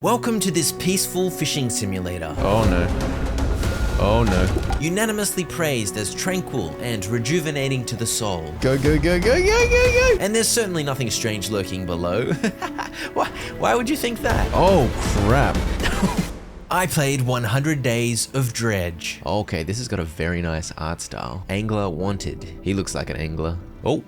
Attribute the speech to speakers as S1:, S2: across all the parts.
S1: Welcome to this peaceful fishing simulator.
S2: Oh no. Oh no.
S1: Unanimously praised as tranquil and rejuvenating to the soul.
S2: Go, go, go, go, go, go, go!
S1: And there's certainly nothing strange lurking below. Why would you think that?
S2: Oh crap.
S1: I played 100 Days of Dredge.
S2: Okay, this has got a very nice art style. Angler wanted. He looks like an angler. Oh.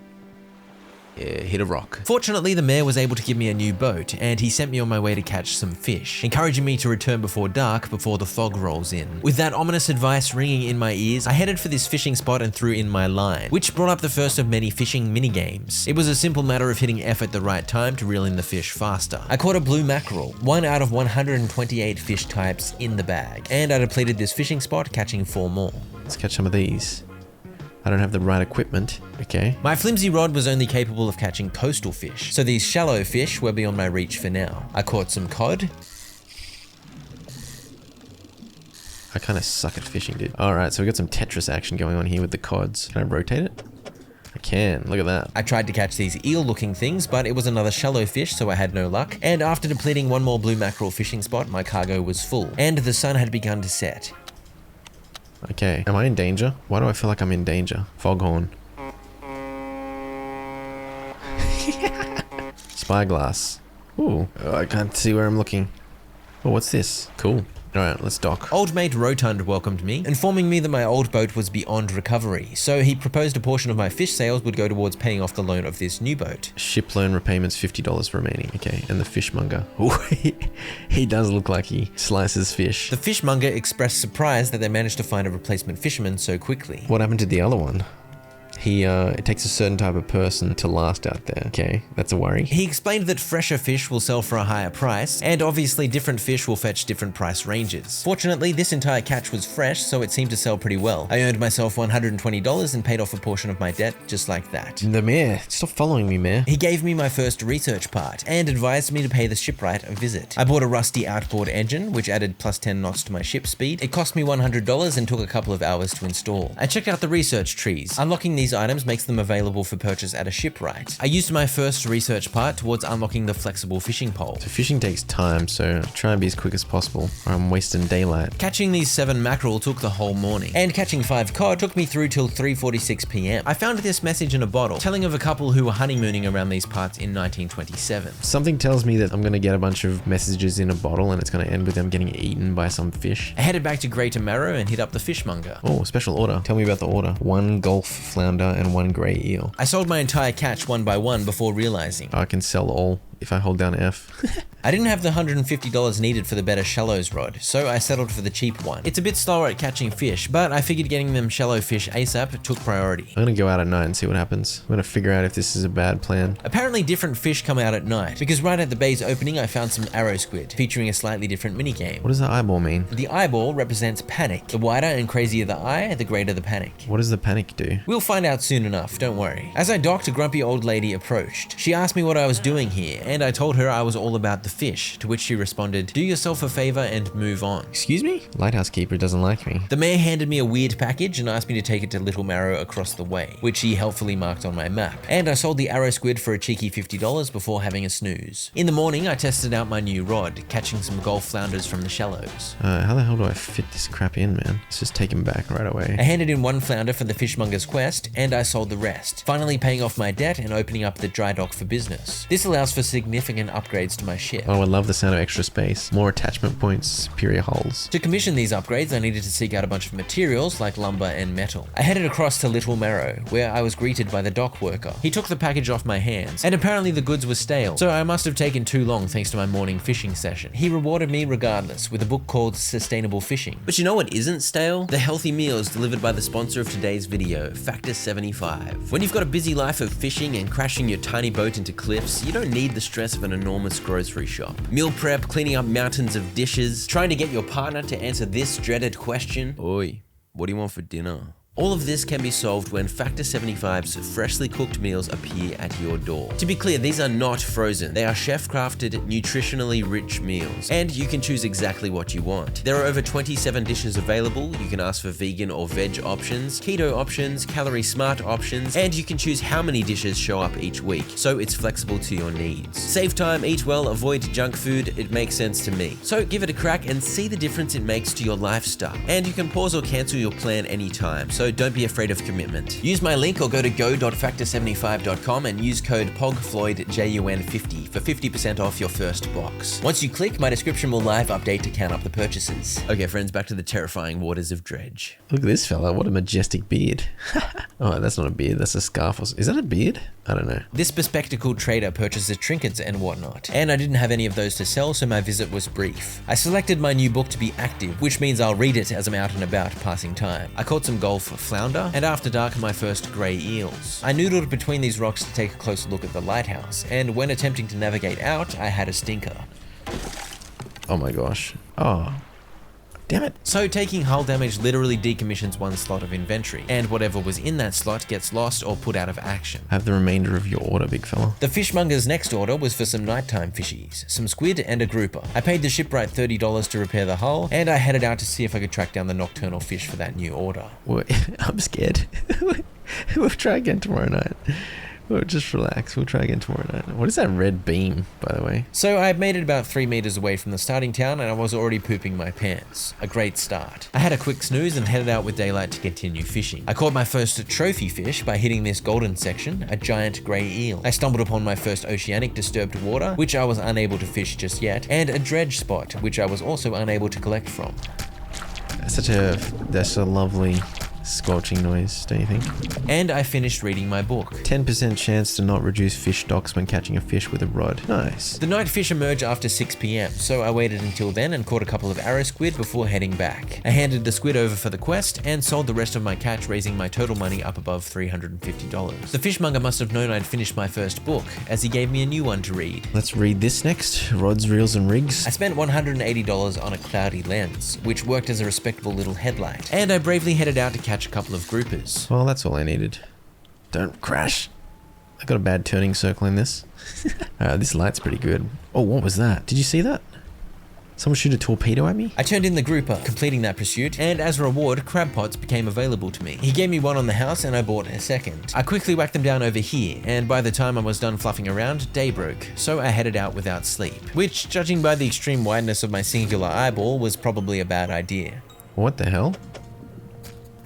S2: Yeah, hit a rock.
S1: Fortunately, the mayor was able to give me a new boat, and he sent me on my way to catch some fish, encouraging me to return before dark before the fog rolls in. With that ominous advice ringing in my ears, I headed for this fishing spot and threw in my line, which brought up the first of many fishing mini-games. It was a simple matter of hitting F at the right time to reel in the fish faster. I caught a blue mackerel, one out of 128 fish types in the bag, and I depleted this fishing spot, catching 4 more.
S2: Let's catch some of these. I don't have the right equipment, okay?
S1: My flimsy rod was only capable of catching coastal fish, so these shallow fish were beyond my reach for now. I caught some cod.
S2: I kind of suck at fishing, dude. All right, so we got some Tetris action going on here with the cods. Can I rotate it? I can, look at that.
S1: I tried to catch these eel-looking things, but it was another shallow fish, so I had no luck. And after depleting one more blue mackerel fishing spot, my cargo was full, and the sun had begun to set.
S2: Okay, am I in danger? Why do I feel like I'm in danger? Foghorn. Spyglass. Ooh, I can't see where I'm looking. Oh, what's this? Cool. Alright, let's dock.
S1: Old mate Rotund welcomed me, informing me that my old boat was beyond recovery, so he proposed a portion of my fish sales would go towards paying off the loan of this new boat.
S2: Ship loan repayments $50 remaining. Okay, and the fishmonger. Ooh, he does look like he slices fish.
S1: The fishmonger expressed surprise that they managed to find a replacement fisherman so quickly.
S2: What happened to the other one? It takes a certain type of person to last out there. Okay, that's a worry.
S1: He explained that fresher fish will sell for a higher price, and obviously different fish will fetch different price ranges. Fortunately, this entire catch was fresh, so it seemed to sell pretty well. I earned myself $120 and paid off a portion of my debt just like that.
S2: The mayor, stop following me, mayor.
S1: He gave me my first research part, and advised me to pay the shipwright a visit. I bought a rusty outboard engine, which added plus 10 knots to my ship speed. It cost me $100 and took a couple of hours to install. I checked out the research trees. Unlocking these items makes them available for purchase at a shipwright. I used my first research part towards unlocking the flexible fishing pole.
S2: So fishing takes time, so try and be as quick as possible, or I'm wasting daylight.
S1: Catching these 7 mackerel took the whole morning, and catching 5 cod took me through till 3:46 p.m. I found this message in a bottle, telling of a couple who were honeymooning around these parts in 1927.
S2: Something tells me that I'm gonna get a bunch of messages in a bottle and it's gonna end with them getting eaten by some fish.
S1: I headed back to Greater Marrow and hit up the fishmonger.
S2: Oh, special order. Tell me about the order. 1 Gulf flounder and 1 grey eel.
S1: I sold my entire catch one by one before realizing
S2: I can sell all if I hold down F.
S1: I didn't have the $150 needed for the better shallows rod, so I settled for the cheap one. It's a bit slower at catching fish, but I figured getting them shallow fish ASAP took priority.
S2: I'm gonna go out at night and see what happens. I'm gonna figure out if this is a bad plan.
S1: Apparently different fish come out at night, because right at the bay's opening I found some arrow squid, featuring a slightly different minigame.
S2: What does the eyeball mean?
S1: The eyeball represents panic. The wider and crazier the eye, the greater the panic.
S2: What does the panic do?
S1: We'll find out soon enough, don't worry. As I docked, a grumpy old lady approached. She asked me what I was doing here, and I told her I was all about the fish, to which she responded, "Do yourself a favor and move on."
S2: Excuse me? Lighthouse keeper doesn't like me.
S1: The mayor handed me a weird package and asked me to take it to Little Marrow across the way, which he helpfully marked on my map. And I sold the arrow squid for a cheeky $50 before having a snooze. In the morning, I tested out my new rod, catching some Gulf flounders from the shallows.
S2: How the hell do I fit this crap in, man? Let's just take him back right away.
S1: I handed in 1 flounder for the fishmonger's quest, and I sold the rest, finally paying off my debt and opening up the dry dock for business. This allows for significant upgrades to my ship.
S2: Oh, I love the sound of extra space. More attachment points, superior hulls.
S1: To commission these upgrades, I needed to seek out a bunch of materials like lumber and metal. I headed across to Little Marrow, where I was greeted by the dock worker. He took the package off my hands, and apparently the goods were stale, so I must have taken too long thanks to my morning fishing session. He rewarded me regardless with a book called Sustainable Fishing. But you know what isn't stale? The healthy meals delivered by the sponsor of today's video, Factor 75. When you've got a busy life of fishing and crashing your tiny boat into cliffs, you don't need the stress of an enormous grocery shop. Meal prep, cleaning up mountains of dishes, trying to get your partner to answer this dreaded question. Oi, what do you want for dinner? All of this can be solved when Factor 75's freshly cooked meals appear at your door. To be clear, these are not frozen. They are chef-crafted, nutritionally rich meals, and you can choose exactly what you want. There are over 27 dishes available. You can ask for vegan or veg options, keto options, calorie smart options, and you can choose how many dishes show up each week, so it's flexible to your needs. Save time, eat well, avoid junk food. It makes sense to me. So give it a crack and see the difference it makes to your lifestyle. And you can pause or cancel your plan anytime, so don't be afraid of commitment. Use my link or go to go.factor75.com and use code POGFLOYD, for 50% off your first box. Once you click, my description will live update to count up the purchases. Okay friends, back to the terrifying waters of Dredge.
S2: Look at this fella, what a majestic beard. Oh, that's not a beard, that's a scarf. Is that a beard? I don't know.
S1: This bespectacled trader purchases trinkets and whatnot, and I didn't have any of those to sell, so my visit was brief. I selected my new book to be active, which means I'll read it as I'm out and about passing time. I caught some Gulf flounder, and after dark my first grey eels. I noodled between these rocks to take a closer look at the lighthouse, and when attempting to navigate out, I had a stinker.
S2: Oh my gosh. Oh. Damn it.
S1: So taking hull damage literally decommissions one slot of inventory, and whatever was in that slot gets lost or put out of action.
S2: Have the remainder of your order, big fella.
S1: The fishmonger's next order was for some nighttime fishies, some squid and a grouper. I paid the shipwright $30 to repair the hull, and I headed out to see if I could track down the nocturnal fish for that new order.
S2: I'm scared. We'll try again tomorrow night. We'll just relax. We'll try again tomorrow night. What is that red beam, by the way?
S1: So I had made it about 3 meters away from the starting town and I was already pooping my pants. A great start. I had a quick snooze and headed out with daylight to continue fishing. I caught my first trophy fish by hitting this golden section, a giant grey eel. I stumbled upon my first oceanic disturbed water, which I was unable to fish just yet, and a dredge spot, which I was also unable to collect from.
S2: That's a lovely scorching noise, don't you think?
S1: And I finished reading my book.
S2: 10% chance to not reduce fish stocks when catching a fish with a rod. Nice.
S1: The night fish emerge after 6 PM, so I waited until then and caught a couple of arrow squid before heading back. I handed the squid over for the quest and sold the rest of my catch, raising my total money up above $350. The fishmonger must have known I'd finished my first book, as he gave me a new one to read.
S2: Let's read this next. Rods, reels, and rigs.
S1: I spent $180 on a cloudy lens, which worked as a respectable little headlight, and I bravely headed out to catch a couple of groupers.
S2: Well, that's all I needed. Don't crash. I got a bad turning circle in this. This light's pretty good. Oh, what was that? Did you see that? Someone shoot a torpedo at me?
S1: I turned in the grouper, completing that pursuit, and as a reward, crab pots became available to me. He gave me one on the house and I bought a second. I quickly whacked them down over here, and by the time I was done fluffing around, day broke, so I headed out without sleep, which, judging by the extreme wideness of my singular eyeball, was probably a bad idea.
S2: What the hell?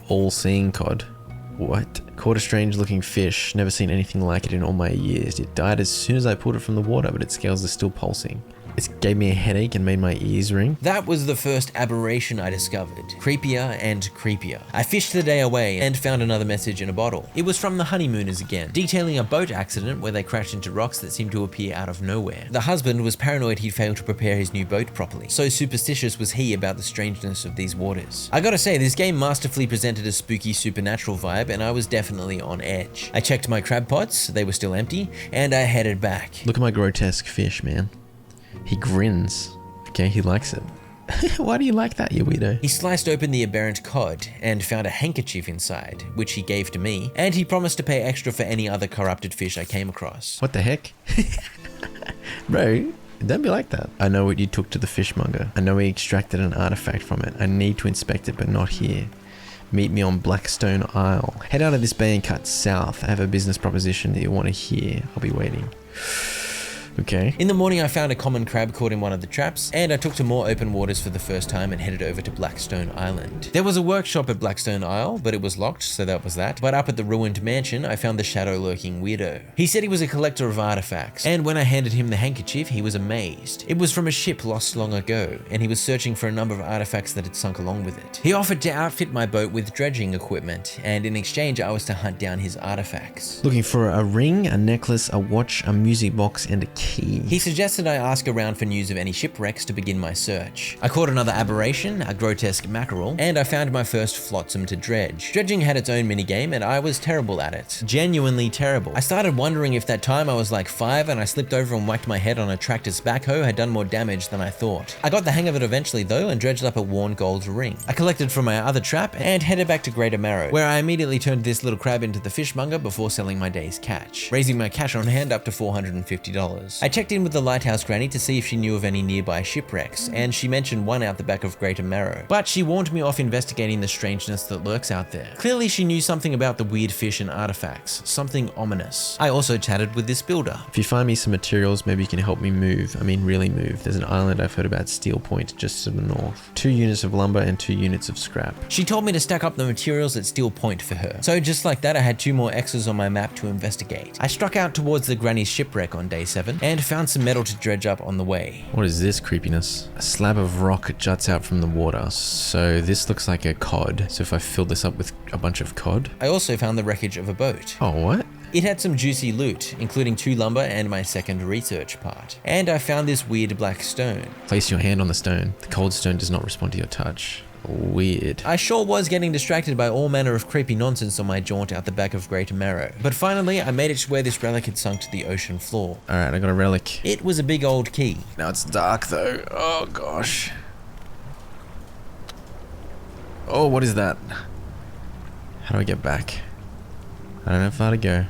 S2: All-seeing cod. What? Caught a strange looking fish. Never seen anything like it in all my years. It died as soon as I pulled it from the water, but its scales are still pulsing. It gave me a headache and made my ears ring.
S1: That was the first aberration I discovered. Creepier and creepier. I fished the day away and found another message in a bottle. It was from the honeymooners again, detailing a boat accident where they crashed into rocks that seemed to appear out of nowhere. The husband was paranoid he'd failed to prepare his new boat properly, so superstitious was he about the strangeness of these waters. I gotta say, this game masterfully presented a spooky supernatural vibe, and I was definitely on edge. I checked my crab pots, they were still empty, and I headed back.
S2: Look at my grotesque fish, man. He grins. Okay, he likes it. Why do you like that, you weirdo?
S1: He sliced open the aberrant cod and found a handkerchief inside, which he gave to me, and he promised to pay extra for any other corrupted fish I came across.
S2: What the heck? Bro, don't be like that. I know what you took to the fishmonger. I know he extracted an artifact from it. I need to inspect it, but not here. Meet me on Blackstone Isle. Head out of this bay and cut south. I have a business proposition that you want to hear. I'll be waiting. Okay.
S1: In the morning, I found a common crab caught in one of the traps, and I took to more open waters for the first time and headed over to Blackstone Island. There was a workshop at Blackstone Isle, but it was locked, so that was that. But up at the ruined mansion, I found the shadow-lurking weirdo. He said he was a collector of artifacts, and when I handed him the handkerchief, he was amazed. It was from a ship lost long ago, and he was searching for a number of artifacts that had sunk along with it. He offered to outfit my boat with dredging equipment, and in exchange, I was to hunt down his artifacts.
S2: Looking for a ring, a necklace, a watch, a music box, and a key. key.
S1: He suggested I ask around for news of any shipwrecks to begin my search. I caught another aberration, a grotesque mackerel, and I found my first Flotsam to dredge. Dredging had its own minigame and I was terrible at it. Genuinely terrible. I started wondering if that time I was like 5 and I slipped over and whacked my head on a tractor's backhoe had done more damage than I thought. I got the hang of it eventually though and dredged up a worn gold ring. I collected from my other trap and headed back to Greater Marrow, where I immediately turned this little crab into the fishmonger before selling my day's catch, raising my cash on hand up to $450. I checked in with the lighthouse granny to see if she knew of any nearby shipwrecks, and she mentioned one out the back of Greater Marrow, but she warned me off investigating the strangeness that lurks out there. Clearly she knew something about the weird fish and artifacts, something ominous. I also chatted with this builder.
S2: If you find me some materials, maybe you can help me move. I mean really move. There's an island I've heard about, Steel Point, just to the north. 2 units of lumber and 2 units of scrap.
S1: She told me to stack up the materials at Steel Point for her. So just like that, I had 2 more X's on my map to investigate. I struck out towards the granny's shipwreck on day 7 and found some metal to dredge up on the way.
S2: What is this creepiness? A slab of rock juts out from the water. So this looks like a cod. So if I fill this up with a bunch of cod.
S1: I also found the wreckage of a boat.
S2: Oh, what?
S1: It had some juicy loot, including 2 lumber and my second research part. And I found this weird black stone.
S2: Place your hand on the stone. The cold stone does not respond to your touch. Weird.
S1: I sure was getting distracted by all manner of creepy nonsense on my jaunt out the back of Greater Marrow. But finally, I made it to where this relic had sunk to the ocean floor.
S2: Alright, I got a relic.
S1: It was a big old key.
S2: Now it's dark though. Oh gosh. Oh, what is that? How do I get back? I don't know how far to go.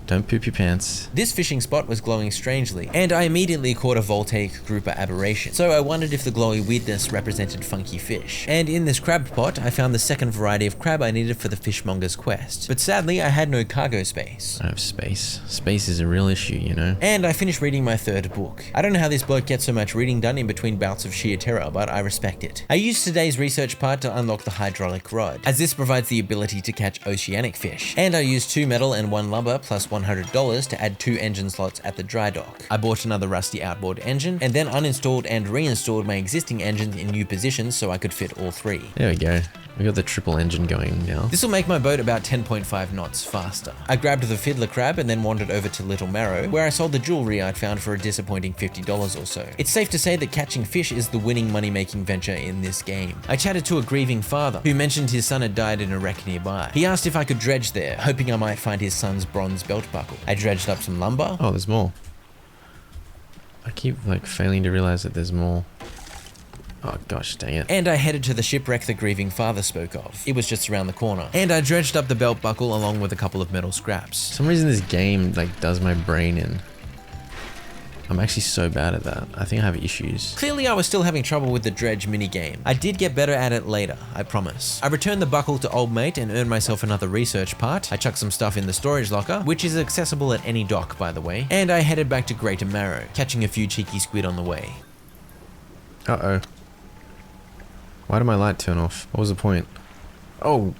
S2: Don't poop your pants.
S1: This fishing spot was glowing strangely, and I immediately caught a voltaic grouper aberration, so I wondered if the glowy weirdness represented funky fish. And in this crab pot, I found the second variety of crab I needed for the fishmonger's quest. But sadly, I had no cargo space.
S2: I don't have space. Space is a real issue, you know?
S1: And I finished reading my 3rd book. I don't know how this bloke gets so much reading done in between bouts of sheer terror, but I respect it. I used today's research part to unlock the hydraulic rod, as this provides the ability to catch oceanic fish. And I used 2 metal and 1 lumber plus $100 to add 2 engine slots at the dry dock. I bought another rusty outboard engine and then uninstalled and reinstalled my existing engines in new positions so I could fit all 3.
S2: There we go. We got the triple engine going now.
S1: This will make my boat about 10.5 knots faster. I grabbed the fiddler crab and then wandered over to Little Marrow, where I sold the jewelry I'd found for a disappointing $50 or so. It's safe to say that catching fish is the winning money-making venture in this game. I chatted to a grieving father who mentioned his son had died in a wreck nearby. He asked if I could dredge there, hoping I might find his son's bronze belt buckle. I dredged up some lumber.
S2: Oh, there's more. I keep like failing to realize that there's more. Oh gosh, dang it.
S1: And I headed to the shipwreck the grieving father spoke of. It was just around the corner. And I dredged up the belt buckle along with a couple of metal scraps.
S2: For some reason this game like does my brain in. I'm actually so bad at that. I think I have issues.
S1: Clearly I was still having trouble with the dredge minigame. I did get better at it later, I promise. I returned the buckle to old mate and earned myself another research part. I chucked some stuff in the storage locker, which is accessible at any dock by the way. And I headed back to Greater Marrow, catching a few cheeky squid on the way.
S2: Uh-oh. Why did my light turn off? What was the point? Oh,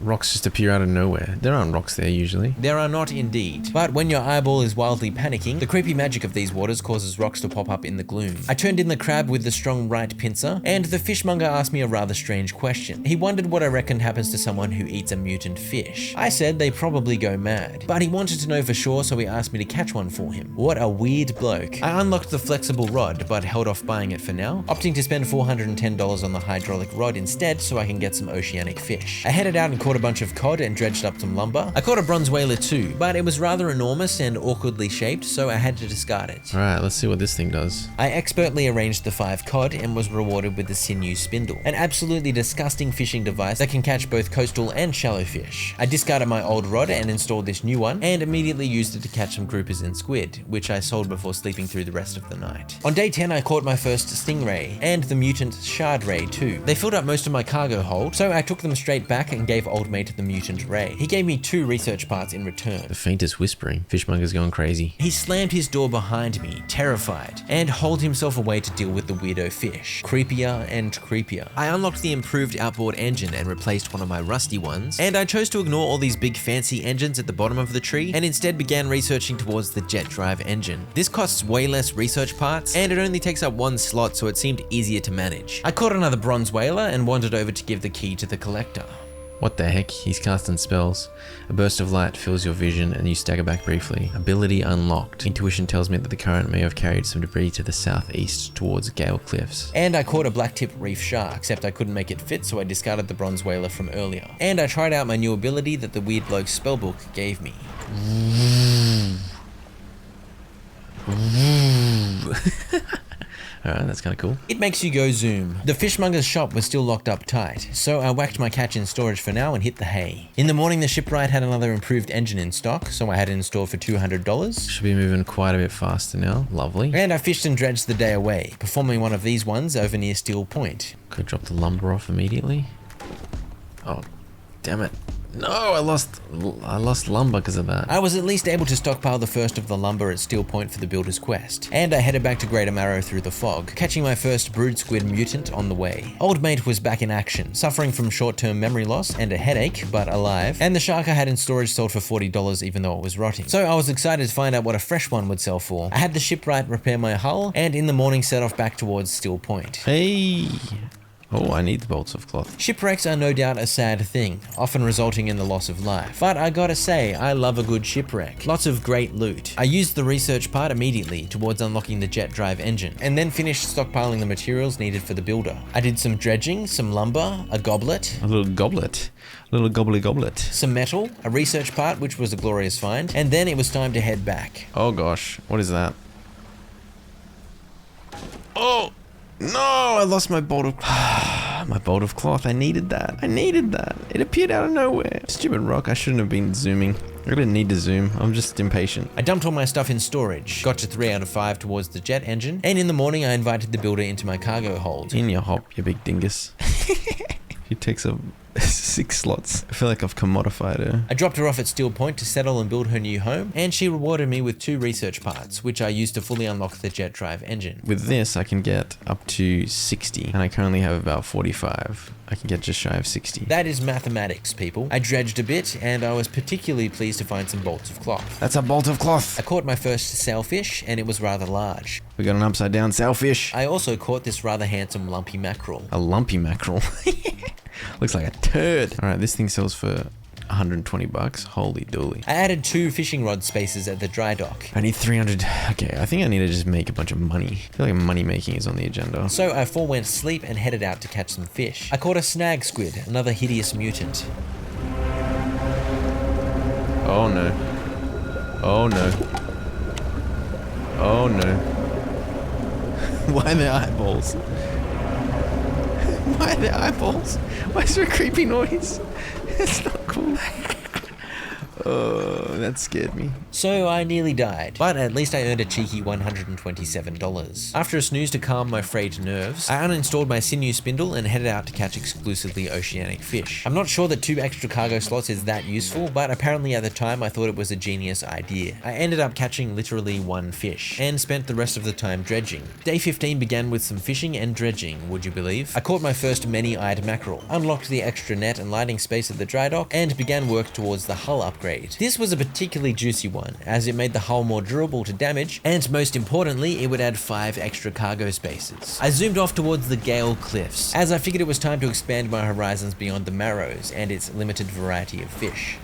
S2: rocks just appear out of nowhere. There aren't rocks there usually.
S1: There are not indeed. But when your eyeball is wildly panicking, the creepy magic of these waters causes rocks to pop up in the gloom. I turned in the crab with the strong right pincer, and the fishmonger asked me a rather strange question. He wondered what I reckoned happens to someone who eats a mutant fish. I said they probably go mad, but he wanted to know for sure, so he asked me to catch one for him. What a weird bloke. I unlocked the flexible rod, but held off buying it for now, opting to spend $410 on the hydraulic rod instead so I can get some oceanic fish. I headed out and caught a bunch of cod and dredged up some lumber. I caught a bronze whaler too, but it was rather enormous and awkwardly shaped, so I had to discard it.
S2: Alright, let's see what this thing does.
S1: I expertly arranged the 5 cod and was rewarded with the sinew spindle, an absolutely disgusting fishing device that can catch both coastal and shallow fish. I discarded my old rod and installed this new one, and immediately used it to catch some groupers and squid, which I sold before sleeping through the rest of the night. On day 10 I caught my first stingray, and the mutant shard ray too. They filled up most of my cargo hold, so I took them straight back and gave old mate the mutant ray. He gave me 2 research parts in return.
S2: The faintest whispering. Fishmonger's going crazy.
S1: He slammed his door behind me, terrified, and hauled himself away to deal with the weirdo fish. Creepier and creepier. I unlocked the improved outboard engine and replaced one of my rusty ones, and I chose to ignore all these big fancy engines at the bottom of the tree and instead began researching towards the jet drive engine. This costs way less research parts, and it only takes up 1 slot, so it seemed easier to manage. I caught another bronze whaler and wandered over to give the key to the collector.
S2: What the heck? He's casting spells. A burst of light fills your vision and you stagger back briefly. Ability unlocked. Intuition tells me that the current may have carried some debris to the southeast towards Gale Cliffs.
S1: And I caught a blacktip reef shark, except I couldn't make it fit, so I discarded the bronze whaler from earlier. And I tried out my new ability that the Weird Bloke spellbook gave me.
S2: Alright, that's kind of cool.
S1: It makes you go zoom. The fishmonger's shop was still locked up tight, so I whacked my catch in storage for now and hit the hay. In the morning, the shipwright had another improved engine in stock, so I had it installed for $200.
S2: Should be moving quite a bit faster now. Lovely.
S1: And I fished and dredged the day away, performing one of these ones over near Steel Point.
S2: Could drop the lumber off immediately. Oh, damn it. No, I lost lumber because of that.
S1: I was at least able to stockpile the first of the lumber at Steel Point for the Builder's Quest, and I headed back to Greater Marrow through the fog, catching my first brood squid mutant on the way. Old mate was back in action, suffering from short-term memory loss and a headache, but alive, and the shark I had in storage sold for $40 even though it was rotting. So I was excited to find out what a fresh one would sell for. I had the shipwright repair my hull, and in the morning set off back towards Steel Point.
S2: Hey! Oh, I need the bolts of cloth.
S1: Shipwrecks are no doubt a sad thing, often resulting in the loss of life. But I gotta say, I love a good shipwreck. Lots of great loot. I used the research part immediately towards unlocking the jet drive engine, and then finished stockpiling the materials needed for the builder. I did some dredging, some lumber, a goblet.
S2: A little goblet. A little gobbly goblet.
S1: Some metal, a research part, which was a glorious find, and then it was time to head back.
S2: Oh gosh, what is that? Oh! No, I lost my bolt of... my bolt of cloth. I needed that. It appeared out of nowhere. Stupid rock. I shouldn't have been zooming. I didn't need to zoom. I'm just impatient.
S1: I dumped all my stuff in storage, got to 3 out of 5 towards the jet engine, and in the morning I invited the builder into my cargo hold.
S2: In your hop, you big dingus. He takes up 6 slots. I feel like I've commodified her.
S1: I dropped her off at Steel Point to settle and build her new home, and she rewarded me with 2 research parts, which I used to fully unlock the jet drive engine.
S2: With this, I can get up to 60, and I currently have about 45. I can get just shy of 60.
S1: That is mathematics, people. I dredged a bit, and I was particularly pleased to find some bolts of cloth.
S2: That's a bolt of cloth.
S1: I caught my first sailfish, and it was rather large.
S2: We got an upside down sailfish.
S1: I also caught this rather handsome lumpy mackerel.
S2: A lumpy mackerel. Looks like a turd. All right, this thing sells for $120. Holy dooly.
S1: I added 2 fishing rod spaces at the dry dock.
S2: I need 300. Okay, I think I need to just make a bunch of money. I feel like money making is on the agenda.
S1: So I forewent sleep and headed out to catch some fish. I caught a snag squid, another hideous mutant.
S2: Oh no. Oh no. Oh no. Why are there eyeballs? Why are there eyeballs? Why is there a creepy noise? It's not cool. Oh, that scared me.
S1: So I nearly died, but at least I earned a cheeky $127. After a snooze to calm my frayed nerves, I uninstalled my sinew spindle and headed out to catch exclusively oceanic fish. I'm not sure that 2 extra cargo slots is that useful, but apparently at the time I thought it was a genius idea. I ended up catching literally 1 fish, and spent the rest of the time dredging. Day 15 began with some fishing and dredging, would you believe? I caught my first many-eyed mackerel, unlocked the extra net and lighting space at the dry dock, and began work towards the hull upgrade. This was a particularly juicy one, as it made the hull more durable to damage, and most importantly, it would add 5 extra cargo spaces. I zoomed off towards the Gale Cliffs, as I figured it was time to expand my horizons beyond the Marrows and its limited variety of fish.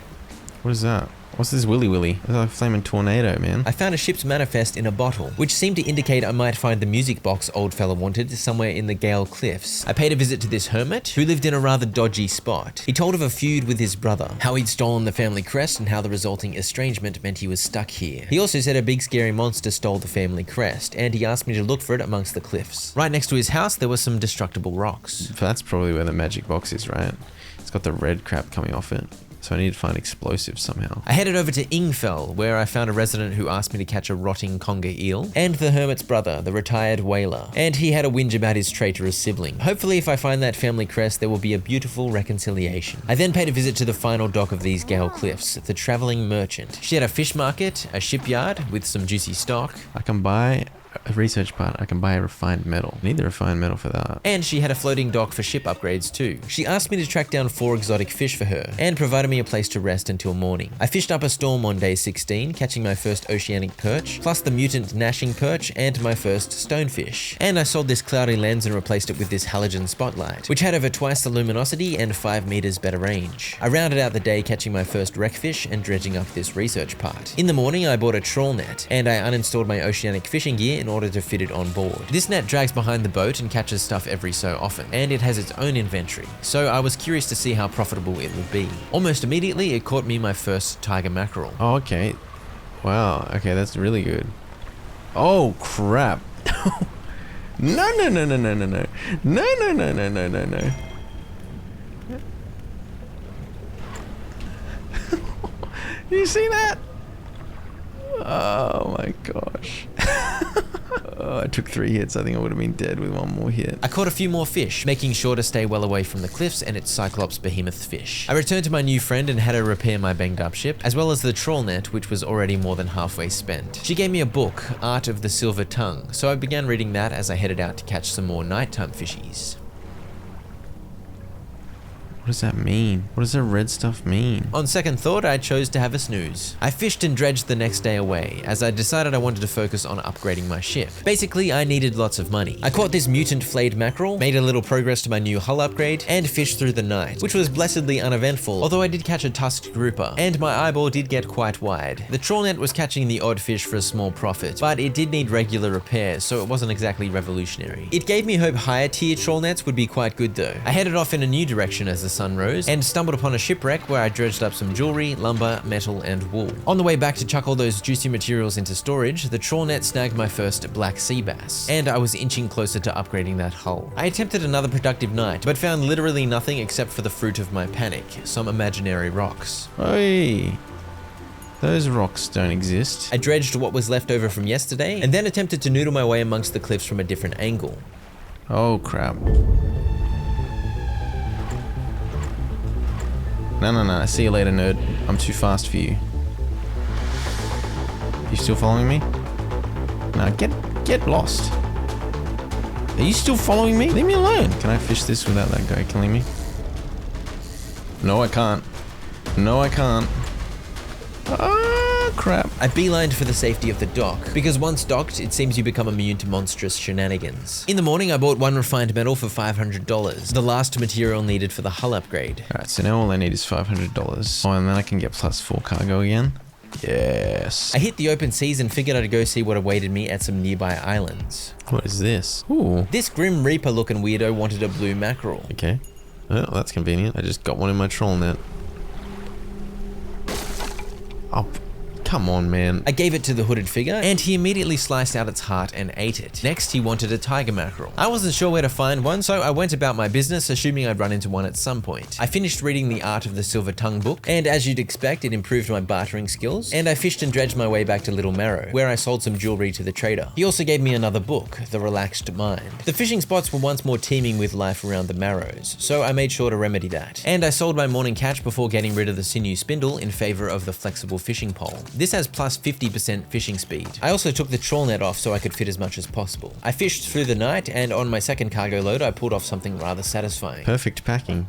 S2: What is that? What's this willy willy? It's like a flaming tornado, man.
S1: I found a ship's manifest in a bottle, which seemed to indicate I might find the music box old fella wanted somewhere in the Gale Cliffs. I paid a visit to this hermit, who lived in a rather dodgy spot. He told of a feud with his brother, how he'd stolen the family crest and how the resulting estrangement meant he was stuck here. He also said a big scary monster stole the family crest, and he asked me to look for it amongst the cliffs. Right next to his house, there were some destructible rocks.
S2: That's probably where the magic box is, right? It's got the red crap coming off it. So I need to find explosives somehow.
S1: I headed over to Ingfell, where I found a resident who asked me to catch a rotting conger eel, and the hermit's brother, the retired whaler, and he had a whinge about his traitorous sibling. Hopefully if I find that family crest, there will be a beautiful reconciliation. I then paid a visit to the final dock of these Gale Cliffs, the Travelling Merchant. She had a fish market, a shipyard with some juicy stock.
S2: I can buy a research part, I can buy a refined metal. I need the refined metal for that.
S1: And she had a floating dock for ship upgrades too. She asked me to track down 4 exotic fish for her and provided me a place to rest until morning. I fished up a storm on day 16, catching my first oceanic perch, plus the mutant gnashing perch and my first stonefish. And I sold this cloudy lens and replaced it with this halogen spotlight, which had over twice the luminosity and 5 meters better range. I rounded out the day catching my first wreckfish and dredging up this research part. In the morning, I bought a trawl net, and I uninstalled my oceanic fishing gear in order to fit it on board. This net drags behind the boat and catches stuff every so often, and it has its own inventory, so I was curious to see how profitable it would be. Almost immediately, it caught me my first tiger mackerel.
S2: Oh, okay. Wow. Okay, that's really good. Oh, crap. No, no, no, no, no, no, no. No, no, no, no, no, no, no. You see that? Oh my gosh. Oh, I took 3 hits. I think I would have been dead with 1 more hit.
S1: I caught a few more fish, making sure to stay well away from the cliffs and its Cyclops behemoth fish. I returned to my new friend and had her repair my banged up ship, as well as the trawl net, which was already more than halfway spent. She gave me a book, Art of the Silver Tongue, so I began reading that as I headed out to catch some more nighttime fishies.
S2: What does that mean? What does that red stuff mean?
S1: On second thought, I chose to have a snooze. I fished and dredged the next day away, as I decided I wanted to focus on upgrading my ship. Basically, I needed lots of money. I caught this mutant flayed mackerel, made a little progress to my new hull upgrade, and fished through the night, which was blessedly uneventful, although I did catch a tusked grouper, and my eyeball did get quite wide. The trawl net was catching the odd fish for a small profit, but it did need regular repairs, so it wasn't exactly revolutionary. It gave me hope higher tier trawl nets would be quite good though. I headed off in a new direction as the sun rose, and stumbled upon a shipwreck where I dredged up some jewelry, lumber, metal, and wool. On the way back to chuck all those juicy materials into storage, the trawl net snagged my first black sea bass, and I was inching closer to upgrading that hull. I attempted another productive night, but found literally nothing except for the fruit of my panic, some imaginary rocks.
S2: Hey, those rocks don't exist.
S1: I dredged what was left over from yesterday, and then attempted to noodle my way amongst the cliffs from a different angle.
S2: Oh crap. No, no, no. See you later, nerd. I'm too fast for you. You still following me? Nah, get lost. Are you still following me? Leave me alone. Can I fish this without that guy killing me? No, I can't. No, I can't. Ah, crap.
S1: I beelined for the safety of the dock, because once docked, it seems you become immune to monstrous shenanigans. In the morning, I bought 1 refined metal for $500, the last material needed for the hull upgrade.
S2: Alright, so now all I need is $500. Oh, and then I can get +4 cargo again. Yes.
S1: I hit the open seas and figured I'd go see what awaited me at some nearby islands.
S2: What is this? Ooh.
S1: This Grim Reaper looking weirdo wanted a blue mackerel.
S2: Okay. Well, that's convenient. I just got one in my trawl net. Oh, come on, man.
S1: I gave it to the hooded figure, and he immediately sliced out its heart and ate it. Next, he wanted a tiger mackerel. I wasn't sure where to find one, so I went about my business, assuming I'd run into one at some point. I finished reading the Art of the Silver Tongue book, and as you'd expect, it improved my bartering skills, and I fished and dredged my way back to Little Marrow, where I sold some jewelry to the trader. He also gave me another book, The Relaxed Mind. The fishing spots were once more teeming with life around the Marrows, so I made sure to remedy that. And I sold my morning catch before getting rid of the sinew spindle in favor of the flexible fishing pole. This has plus 50% fishing speed. I also took the trawl net off so I could fit as much as possible. I fished through the night, and on my second cargo load, I pulled off something rather satisfying.
S2: Perfect packing.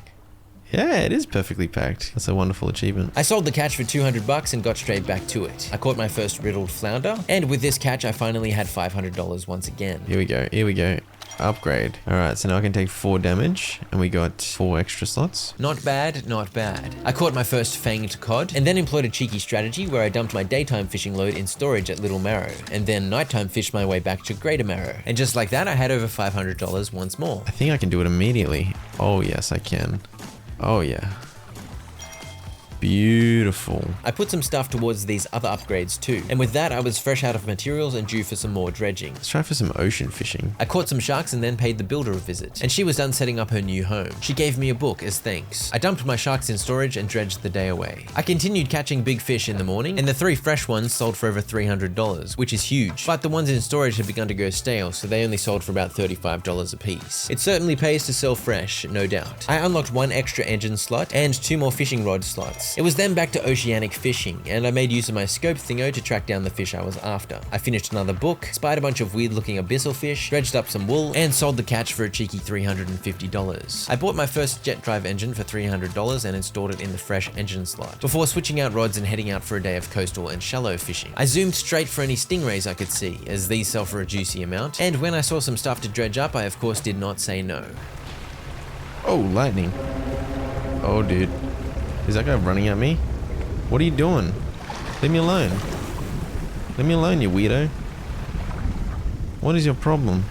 S2: Yeah, it is perfectly packed. That's a wonderful achievement.
S1: I sold the catch for $200 and got straight back to it. I caught my first riddled flounder, and with this catch, I finally had $500 once again.
S2: Here we go. Here we go. Upgrade. Alright, so now I can take 4 damage, and we got 4 extra slots.
S1: Not bad, not bad. I caught my first fanged cod, and then employed a cheeky strategy where I dumped my daytime fishing load in storage at Little Marrow, and then nighttime fished my way back to Greater Marrow. And just like that, I had over $500 once more.
S2: I think I can do it immediately. Oh yes, I can. Oh yeah. Beautiful.
S1: I put some stuff towards these other upgrades too, and with that I was fresh out of materials and due for some more dredging.
S2: Let's try for some ocean fishing.
S1: I caught some sharks and then paid the builder a visit, and she was done setting up her new home. She gave me a book as thanks. I dumped my sharks in storage and dredged the day away. I continued catching big fish in the morning, and the 3 fresh ones sold for over $300, which is huge, but the ones in storage had begun to go stale, so they only sold for about $35 a piece. It certainly pays to sell fresh, no doubt. I unlocked 1 extra engine slot and 2 more fishing rod slots, It was then back to oceanic fishing, and I made use of my scope thingo to track down the fish I was after. I finished another book, spied a bunch of weird looking abyssal fish, dredged up some wool, and sold the catch for a cheeky $350. I bought my first jet drive engine for $300 and installed it in the fresh engine slot, before switching out rods and heading out for a day of coastal and shallow fishing. I zoomed straight for any stingrays I could see, as these sell for a juicy amount, and when I saw some stuff to dredge up, I of course did not say no.
S2: Oh, lightning. Oh, dude. Is that guy running at me? What are you doing? Leave me alone. Leave me alone, you weirdo. What is your problem?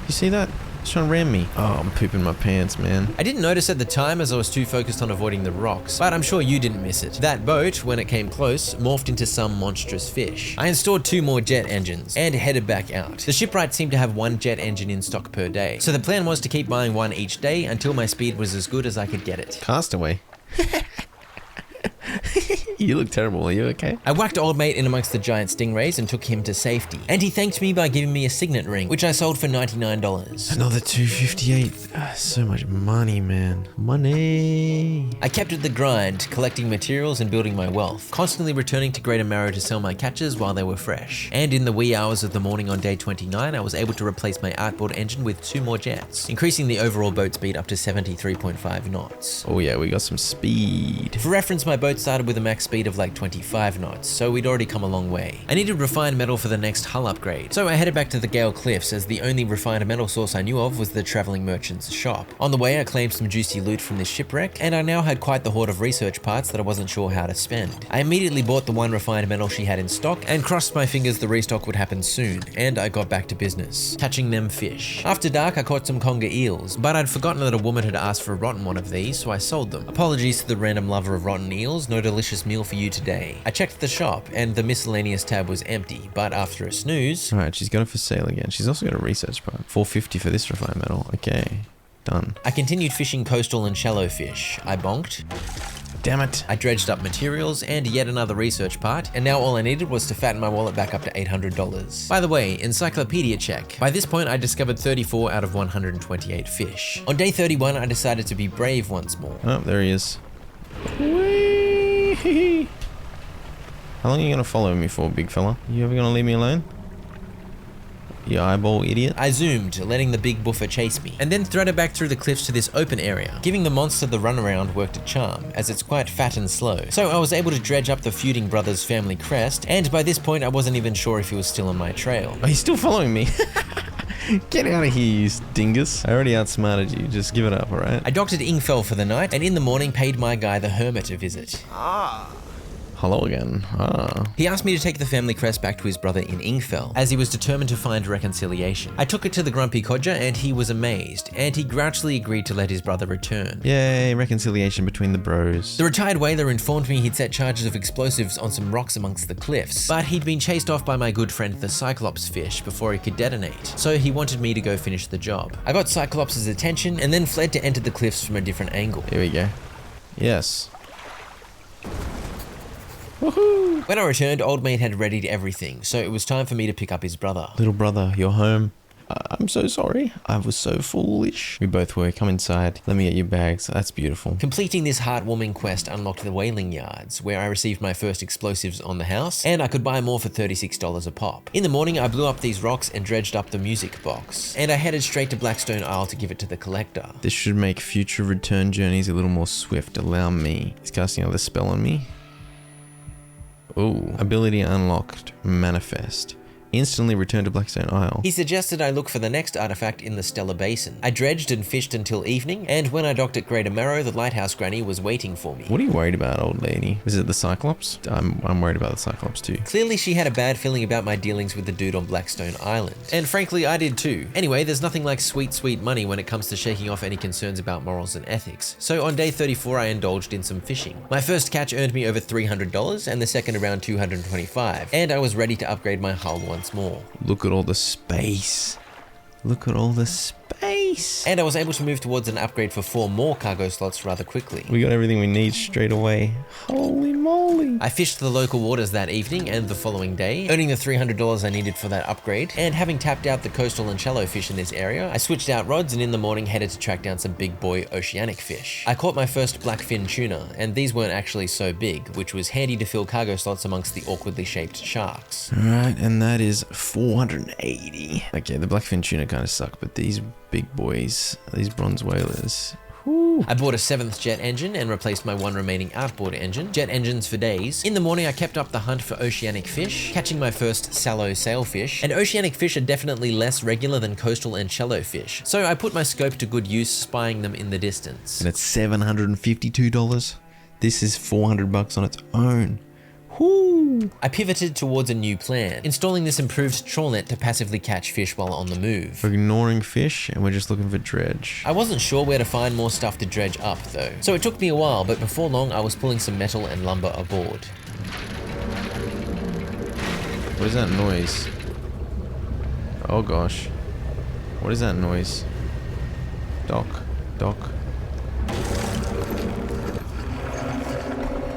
S2: You see that? He's trying to ram me. Oh, I'm pooping my pants, man.
S1: I didn't notice at the time as I was too focused on avoiding the rocks, but I'm sure you didn't miss it. That boat, when it came close, morphed into some monstrous fish. I installed 2 more jet engines and headed back out. The shipwright seemed to have 1 jet engine in stock per day, so the plan was to keep buying 1 each day until my speed was as good as I could get it.
S2: Castaway. You look terrible, are you okay?
S1: I whacked old mate in amongst the giant stingrays and took him to safety, and he thanked me by giving me a signet ring, which I sold for $99.
S2: Another $258. So much money, man. Money.
S1: I kept at the grind, collecting materials and building my wealth, constantly returning to Greater Marrow to sell my catches while they were fresh. And in the wee hours of the morning on day 29, I was able to replace my outboard engine with 2 more jets, increasing the overall boat speed up to 73.5 knots.
S2: Oh yeah, we got some speed.
S1: For reference, my boat started with a max speed of like 25 knots, so we'd already come a long way. I needed refined metal for the next hull upgrade, so I headed back to the Gale Cliffs as the only refined metal source I knew of was the traveling merchant's shop. On the way, I claimed some juicy loot from this shipwreck, and I now had quite the hoard of research parts that I wasn't sure how to spend. I immediately bought the 1 refined metal she had in stock and crossed my fingers the restock would happen soon, and I got back to business, catching them fish. After dark, I caught some conger eels, but I'd forgotten that a woman had asked for a rotten one of these, so I sold them. Apologies to the random lover of rotten eels, no delicious meal for you today. I checked the shop and the miscellaneous tab was empty, but after a snooze...
S2: Alright, she's got it for sale again. She's also got a research part. $450 for this refined metal. Okay, done.
S1: I continued fishing coastal and shallow fish. I bonked.
S2: Damn it.
S1: I dredged up materials and yet another research part, and now all I needed was to fatten my wallet back up to $800. By the way, encyclopedia check. By this point, I discovered 34 out of 128 fish. On day 31, I decided to be brave once more.
S2: Oh, there he is. Whee! How long are you gonna follow me for, big fella? You ever gonna leave me alone? You eyeball idiot.
S1: I zoomed, letting the big buffer chase me, and then threaded back through the cliffs to this open area. Giving the monster the runaround worked a charm, as it's quite fat and slow. So I was able to dredge up the feuding brothers' family crest, and by this point I wasn't even sure if he was still on my trail.
S2: Oh, he's still following me. Get out of here, you dingus. I already outsmarted you. Just give it up, alright?
S1: I docked at Ingfell for the night, and in the morning paid my guy the hermit a visit.
S2: Hello again.
S1: He asked me to take the family crest back to his brother in Ingfell, as he was determined to find reconciliation. I took it to the grumpy codger and he was amazed, and he grouchily agreed to let his brother return.
S2: Yay, reconciliation between the bros.
S1: The retired whaler informed me he'd set charges of explosives on some rocks amongst the cliffs, but he'd been chased off by my good friend the Cyclops fish before he could detonate, so he wanted me to go finish the job. I got Cyclops' attention and then fled to enter the cliffs from a different angle.
S2: Here we go. Yes. Woohoo!
S1: When I returned, old mate had readied everything, so it was time for me to pick up his brother.
S2: Little brother, you're home. I'm so sorry. I was so foolish. We both were. Come inside. Let me get your bags. That's beautiful.
S1: Completing this heartwarming quest unlocked the whaling yards, where I received my first explosives on the house, and I could buy more for $36 a pop. In the morning, I blew up these rocks and dredged up the music box, and I headed straight to Blackstone Isle to give it to the collector.
S2: This should make future return journeys a little more swift. Allow me. He's casting another spell on me. Ooh. Ability unlocked. Manifest. Instantly return to Blackstone Isle.
S1: He suggested I look for the next artifact in the Stellar Basin. I dredged and fished until evening, and when I docked at Greater Marrow, the lighthouse granny was waiting for me.
S2: What are you worried about, old lady? Is it the Cyclops? I'm worried about the Cyclops too.
S1: Clearly she had a bad feeling about my dealings with the dude on Blackstone Island. And frankly, I did too. Anyway, there's nothing like sweet, sweet money when it comes to shaking off any concerns about morals and ethics. So on day 34, I indulged in some fishing. My first catch earned me over $300, and the second around $225, and I was ready to upgrade my hull once more.
S2: Look at all the space. Look at all the space.
S1: And I was able to move towards an upgrade for 4 more cargo slots rather quickly.
S2: We got everything we need straight away. Holy moly. moly.
S1: I fished the local waters that evening and the following day, earning the $300 I needed for that upgrade, and having tapped out the coastal and shallow fish in this area, I switched out rods and in the morning headed to track down some big boy oceanic fish. I caught my first blackfin tuna, and these weren't actually so big, which was handy to fill cargo slots amongst the awkwardly shaped sharks.
S2: Alright, and that is 480. Okay, the blackfin tuna kind of suck, but these big boys, these bronze whalers. Whew.
S1: I bought a 7th jet engine and replaced my one remaining outboard engine. Jet engines for days. In the morning, I kept up the hunt for oceanic fish, catching my first sallow sailfish. And oceanic fish are definitely less regular than coastal and shallow fish, so I put my scope to good use, spying them in the distance.
S2: And it's $752. This is $400 on its own. Whoo!
S1: I pivoted towards a new plan, installing this improved trawl net to passively catch fish while on the move.
S2: We're ignoring fish and we're just looking for dredge.
S1: I wasn't sure where to find more stuff to dredge up though, so it took me a while, but before long I was pulling some metal and lumber aboard.
S2: What is that noise? Oh gosh. What is that noise? Dock.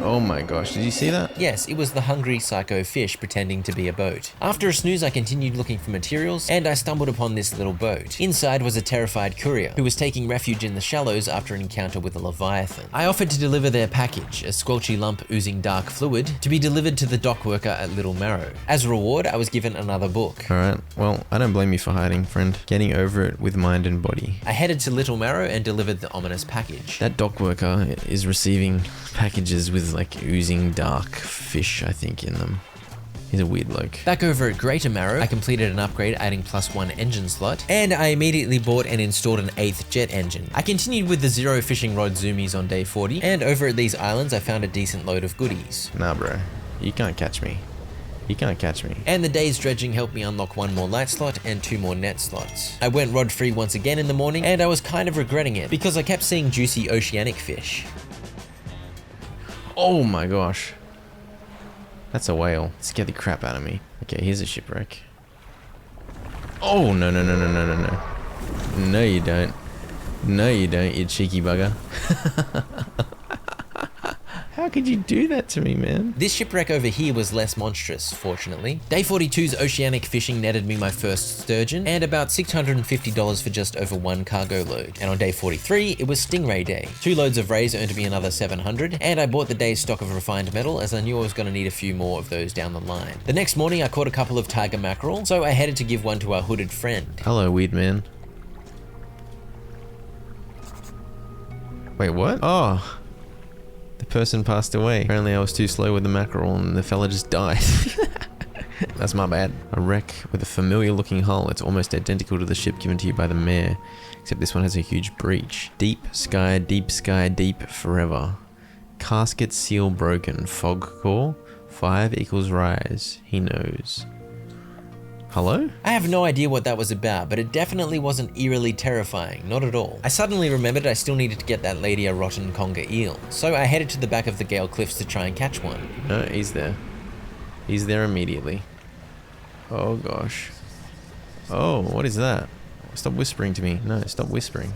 S2: Oh my gosh, did you see that?
S1: Yes, it was the hungry psycho fish pretending to be a boat. After a snooze, I continued looking for materials, and I stumbled upon this little boat. Inside was a terrified courier, who was taking refuge in the shallows after an encounter with a leviathan. I offered to deliver their package, a squelchy lump oozing dark fluid, to be delivered to the dock worker at Little Marrow. As a reward, I was given another book.
S2: Alright, well, I don't blame you for hiding, friend. Getting over it with mind and body.
S1: I headed to Little Marrow and delivered the ominous package.
S2: That dock worker is receiving packages with like oozing dark fish, I think, in them. He's a weird bloke.
S1: Back over at Greater Marrow, I completed an upgrade adding +1 engine slot, and I immediately bought and installed an 8th jet engine. I continued with the zero fishing rod zoomies on day 40, and over at these islands I found a decent load of goodies.
S2: Nah bro, you can't catch me. You can't catch me.
S1: And the day's dredging helped me unlock 1 more light slot and 2 more net slots. I went rod free once again in the morning, and I was kind of regretting it because I kept seeing juicy oceanic fish.
S2: Oh my gosh. That's a whale. It scared the crap out of me. Okay, here's a shipwreck. Oh, no. No, you don't. No, you don't, you cheeky bugger. How could you do that to me, man?
S1: This shipwreck over here was less monstrous, fortunately. Day 42's oceanic fishing netted me my first sturgeon, and about $650 for just over 1 cargo load. And on day 43, it was stingray day. 2 loads of rays earned me another $700, and I bought the day's stock of refined metal as I knew I was going to need a few more of those down the line. The next morning, I caught a couple of tiger mackerel, so I headed to give one to our hooded friend.
S2: Hello, weird man. Wait, what? Oh. The person passed away. Apparently I was too slow with the mackerel and the fella just died. That's my bad. A wreck with a familiar looking hull. It's almost identical to the ship given to you by the mayor, except this one has a huge breach. Deep sky, deep forever. Casket seal broken. Fog core. 5 equals rise. He knows. Hello?
S1: I have no idea what that was about, but it definitely wasn't eerily terrifying, not at all. I suddenly remembered I still needed to get that lady a rotten conger eel, so I headed to the back of the Gale Cliffs to try and catch one.
S2: No, he's there. He's there immediately. Oh gosh. Oh, what is that? Stop whispering to me. No, stop whispering.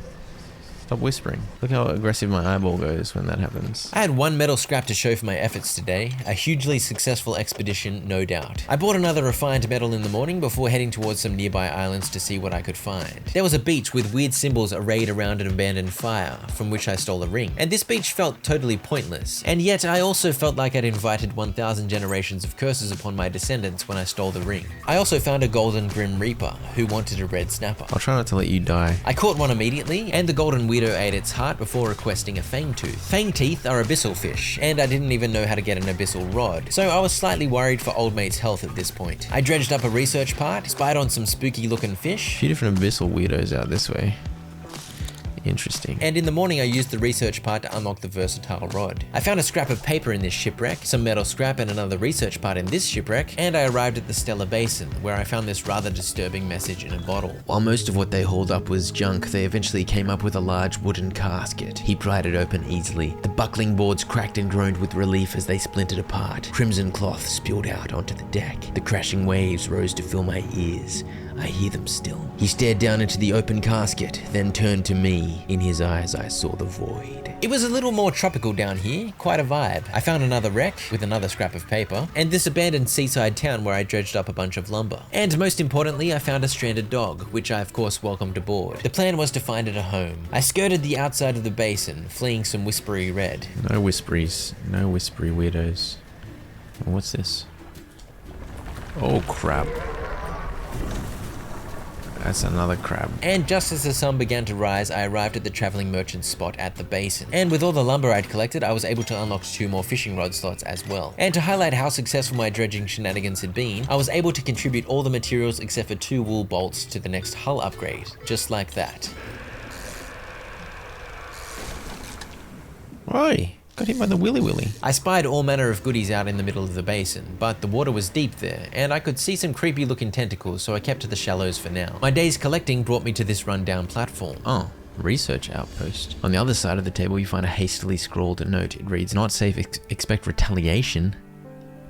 S2: Stop whispering. Look how aggressive my eyeball goes when that happens.
S1: I had 1 metal scrap to show for my efforts today, a hugely successful expedition, no doubt. I bought another refined metal in the morning before heading towards some nearby islands to see what I could find. There was a beach with weird symbols arrayed around an abandoned fire, from which I stole a ring. And this beach felt totally pointless. And yet I also felt like I'd invited 1,000 generations of curses upon my descendants when I stole the ring. I also found a golden grim reaper, who wanted a red snapper.
S2: I'll try not to let you die.
S1: I caught one immediately, and the golden weirdo ate its heart before requesting a fang tooth. Fang teeth are abyssal fish, and I didn't even know how to get an abyssal rod, so I was slightly worried for old mate's health at this point. I dredged up a research part, spied on some spooky looking
S2: A
S1: fish,
S2: few different abyssal weirdos out this way. Interesting.
S1: and in the morning I used the research part to unlock the versatile rod. I found a scrap of paper in this shipwreck, some metal scrap and another research part in this shipwreck, and I arrived at the Stellar Basin, where I found this rather disturbing message in a bottle. While most of what they hauled up was junk, they eventually came up with a large wooden casket. He pried it open easily. The buckling boards cracked and groaned with relief as they splintered apart. Crimson cloth spilled out onto the deck. The crashing waves rose to fill my ears. I hear them still. He stared down into the open casket, then turned to me. me. In his eyes, I saw the void. It was a little more tropical down here, quite a vibe. I found another wreck with another scrap of paper, and this abandoned seaside town where I dredged up a bunch of lumber. And most importantly, I found a stranded dog, which I of course welcomed aboard. The plan was to find it a home. I skirted the outside of the basin, fleeing some whispery red.
S2: No whisperies, no whispery weirdos. Oh, what's this? Oh crap. That's another crab.
S1: And just as the sun began to rise, I arrived at the traveling merchant's spot at the basin. And with all the lumber I'd collected, I was able to unlock 2 more fishing rod slots as well. And to highlight how successful my dredging shenanigans had been, I was able to contribute all the materials except for 2 wool bolts to the next hull upgrade, just like that.
S2: Oi! Got hit by the willy willy.
S1: I spied all manner of goodies out in the middle of the basin, but the water was deep there, and I could see some creepy looking tentacles, so I kept to the shallows for now. My day's collecting brought me to this rundown platform.
S2: Oh, research outpost. On the other side of the table, you find a hastily scrawled note. It reads, "Not safe, expect retaliation."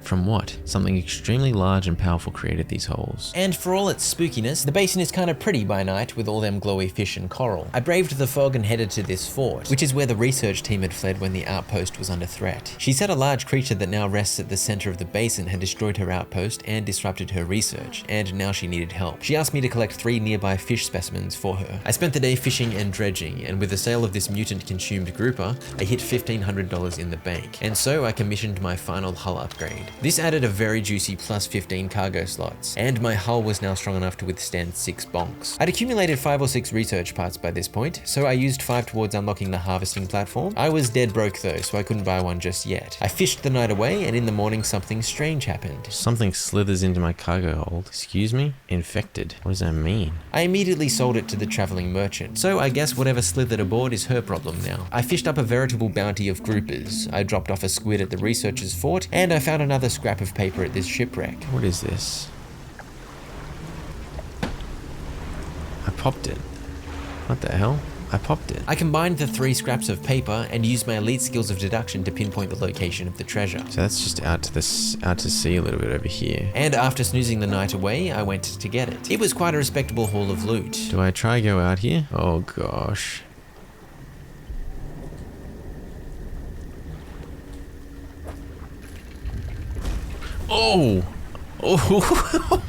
S2: From what? Something extremely large and powerful created these holes.
S1: And for all its spookiness, the basin is kind of pretty by night with all them glowy fish and coral. I braved the fog and headed to this fort, which is where the research team had fled when the outpost was under threat. She said a large creature that now rests at the center of the basin had destroyed her outpost and disrupted her research, and now she needed help. She asked me to collect 3 nearby fish specimens for her. I spent the day fishing and dredging, and with the sale of this mutant consumed grouper, I hit $1,500 in the bank, and so I commissioned my final hull upgrade. This added a very juicy plus 15 cargo slots, and my hull was now strong enough to withstand 6 bonks. I'd accumulated 5 or 6 research parts by this point, so I used 5 towards unlocking the harvesting platform. I was dead broke though, so I couldn't buy one just yet. I fished the night away, and in the morning something strange happened.
S2: Something slithers into my cargo hold. Excuse me? Infected. What does that mean?
S1: I immediately sold it to the traveling merchant, so I guess whatever slithered aboard is her problem now. I fished up a veritable bounty of groupers. I dropped off a squid at the researcher's fort, and I found another scrap of paper at this shipwreck.
S2: What is this? I popped it. What the hell? I popped it.
S1: I combined the 3 scraps of paper and used my elite skills of deduction to pinpoint the location of the treasure.
S2: So that's just out to sea a little bit over here.
S1: And after snoozing the night away, I went to get it. It was quite a respectable haul of loot.
S2: Do I try go out here? Oh gosh. Oh! Oh!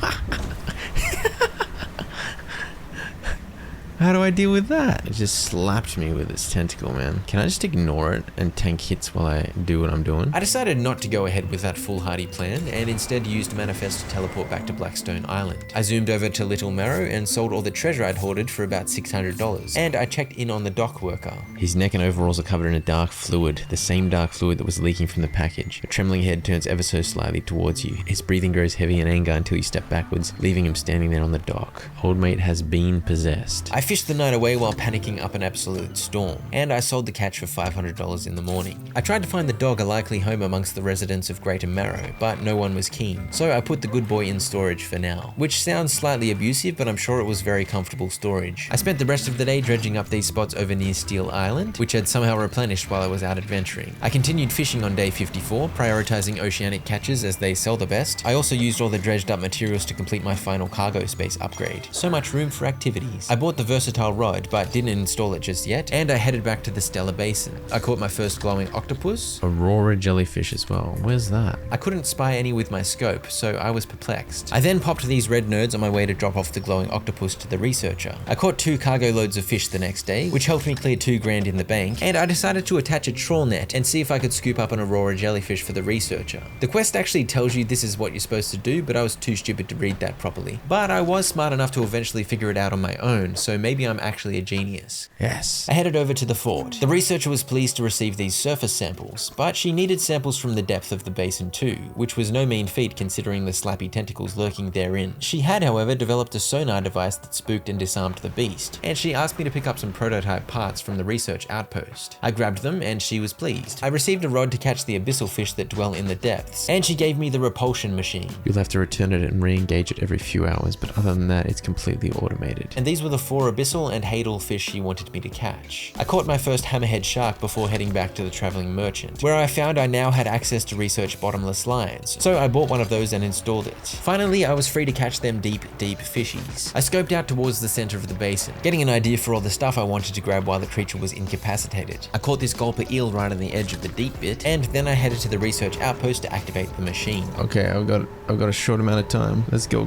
S2: How do I deal with that? It just slapped me with its tentacle, man. Can I just ignore it and tank hits while I do what I'm doing?
S1: I decided not to go ahead with that foolhardy plan and instead used Manifest to teleport back to Blackstone Island. I zoomed over to Little Marrow and sold all the treasure I'd hoarded for about $600. And I checked in on the dock worker.
S2: His neck and overalls are covered in a dark fluid, the same dark fluid that was leaking from the package. A trembling head turns ever so slightly towards you. His breathing grows heavy in anger until you step backwards, leaving him standing there on the dock. Old mate has been possessed.
S1: I fished the night away while panicking up an absolute storm, and I sold the catch for $500 in the morning. I tried to find the dog a likely home amongst the residents of Greater Marrow, but no one was keen, so I put the good boy in storage for now. Which sounds slightly abusive, but I'm sure it was very comfortable storage. I spent the rest of the day dredging up these spots over near Steel Island, which had somehow replenished while I was out adventuring. I continued fishing on day 54, prioritizing oceanic catches as they sell the best. I also used all the dredged up materials to complete my final cargo space upgrade. So much room for activities. I bought the versatile rod, but didn't install it just yet, and I headed back to the Stellar Basin. I caught my first glowing octopus.
S2: Aurora jellyfish as well. Where's that?
S1: I couldn't spy any with my scope, so I was perplexed. I then popped these red nerds on my way to drop off the glowing octopus to the researcher. I caught 2 cargo loads of fish the next day, which helped me clear $2,000 in the bank, and I decided to attach a trawl net and see if I could scoop up an Aurora jellyfish for the researcher. The quest actually tells you this is what you're supposed to do, but I was too stupid to read that properly. But I was smart enough to eventually figure it out on my own, so maybe I'm actually a genius.
S2: Yes.
S1: I headed over to the fort. The researcher was pleased to receive these surface samples, but she needed samples from the depth of the basin too, which was no mean feat considering the slappy tentacles lurking therein. She had, however, developed a sonar device that spooked and disarmed the beast, and she asked me to pick up some prototype parts from the research outpost. I grabbed them and she was pleased. I received a rod to catch the abyssal fish that dwell in the depths, and she gave me the repulsion machine.
S2: You'll have to return it and re-engage it every few hours, but other than that, it's completely automated.
S1: And these were the 4 abyssal and hadal fish she wanted me to catch. I caught my first hammerhead shark before heading back to the traveling merchant, where I found I now had access to research bottomless lines, so I bought one of those and installed it. Finally, I was free to catch them deep fishies. I scoped out towards the center of the basin, getting an idea for all the stuff I wanted to grab while the creature was incapacitated. I caught this gulper eel right on the edge of the deep bit, and then I headed to the research outpost to activate the machine.
S2: Okay, I've got a short amount of time. Let's go.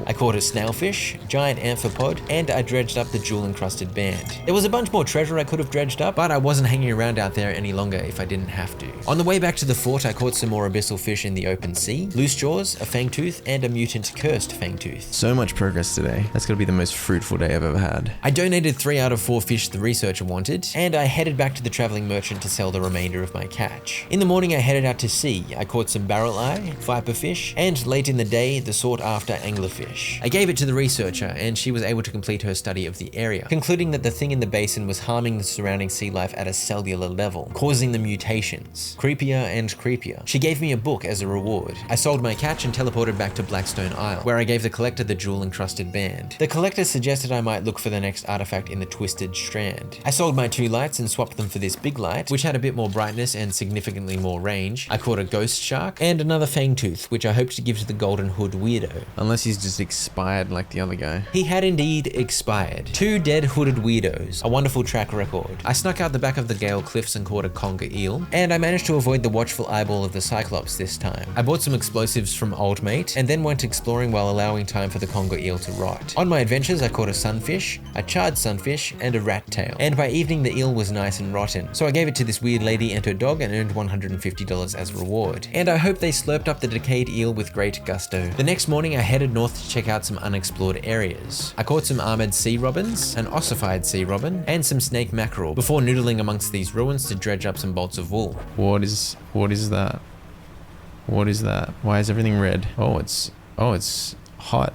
S1: I caught a snailfish, giant amphipod, and I dredged up the jewel-encrusted band. There was a bunch more treasure I could have dredged up, but I wasn't hanging around out there any longer if I didn't have to. On the way back to the fort, I caught some more abyssal fish in the open sea, loose jaws, a fangtooth, and a mutant cursed fangtooth.
S2: So much progress today. That's gonna be the most fruitful day I've ever had.
S1: I donated 3 out of 4 fish the researcher wanted, and I headed back to the traveling merchant to sell the remainder of my catch. In the morning, I headed out to sea. I caught some barrel eye, viperfish, and late in the day, the sought-after anglerfish. I gave it to the researcher, and she was able to complete her study of the area, concluding that the thing in the basin was harming the surrounding sea life at a cellular level, causing the mutations. Creepier and creepier. She gave me a book as a reward. I sold my catch and teleported back to Blackstone Isle, where I gave the collector the jewel-encrusted band. The collector suggested I might look for the next artifact in the Twisted Strand. I sold my 2 lights and swapped them for this big light, which had a bit more brightness and significantly more range. I caught a ghost shark and another fangtooth, which I hoped to give to the Golden Hood weirdo.
S2: Unless he's just expired like the other guy.
S1: He had indeed expired. 2 dead hooded weirdos. A wonderful track record. I snuck out the back of the Gale Cliffs and caught a conger eel, and I managed to avoid the watchful eyeball of the Cyclops this time. I bought some explosives from Old Mate, and then went exploring while allowing time for the conger eel to rot. On my adventures, I caught a sunfish, a charred sunfish, and a rat tail. And by evening, the eel was nice and rotten, so I gave it to this weird lady and her dog and earned $150 as a reward. And I hope they slurped up the decayed eel with great gusto. The next morning, I headed north to check out some unexplored areas. I caught some armored sea robins, an ossified sea robin, and some snake mackerel before noodling amongst these ruins to dredge up some bolts of wool.
S2: What is that? What is that? Why is everything red? Oh, it's hot.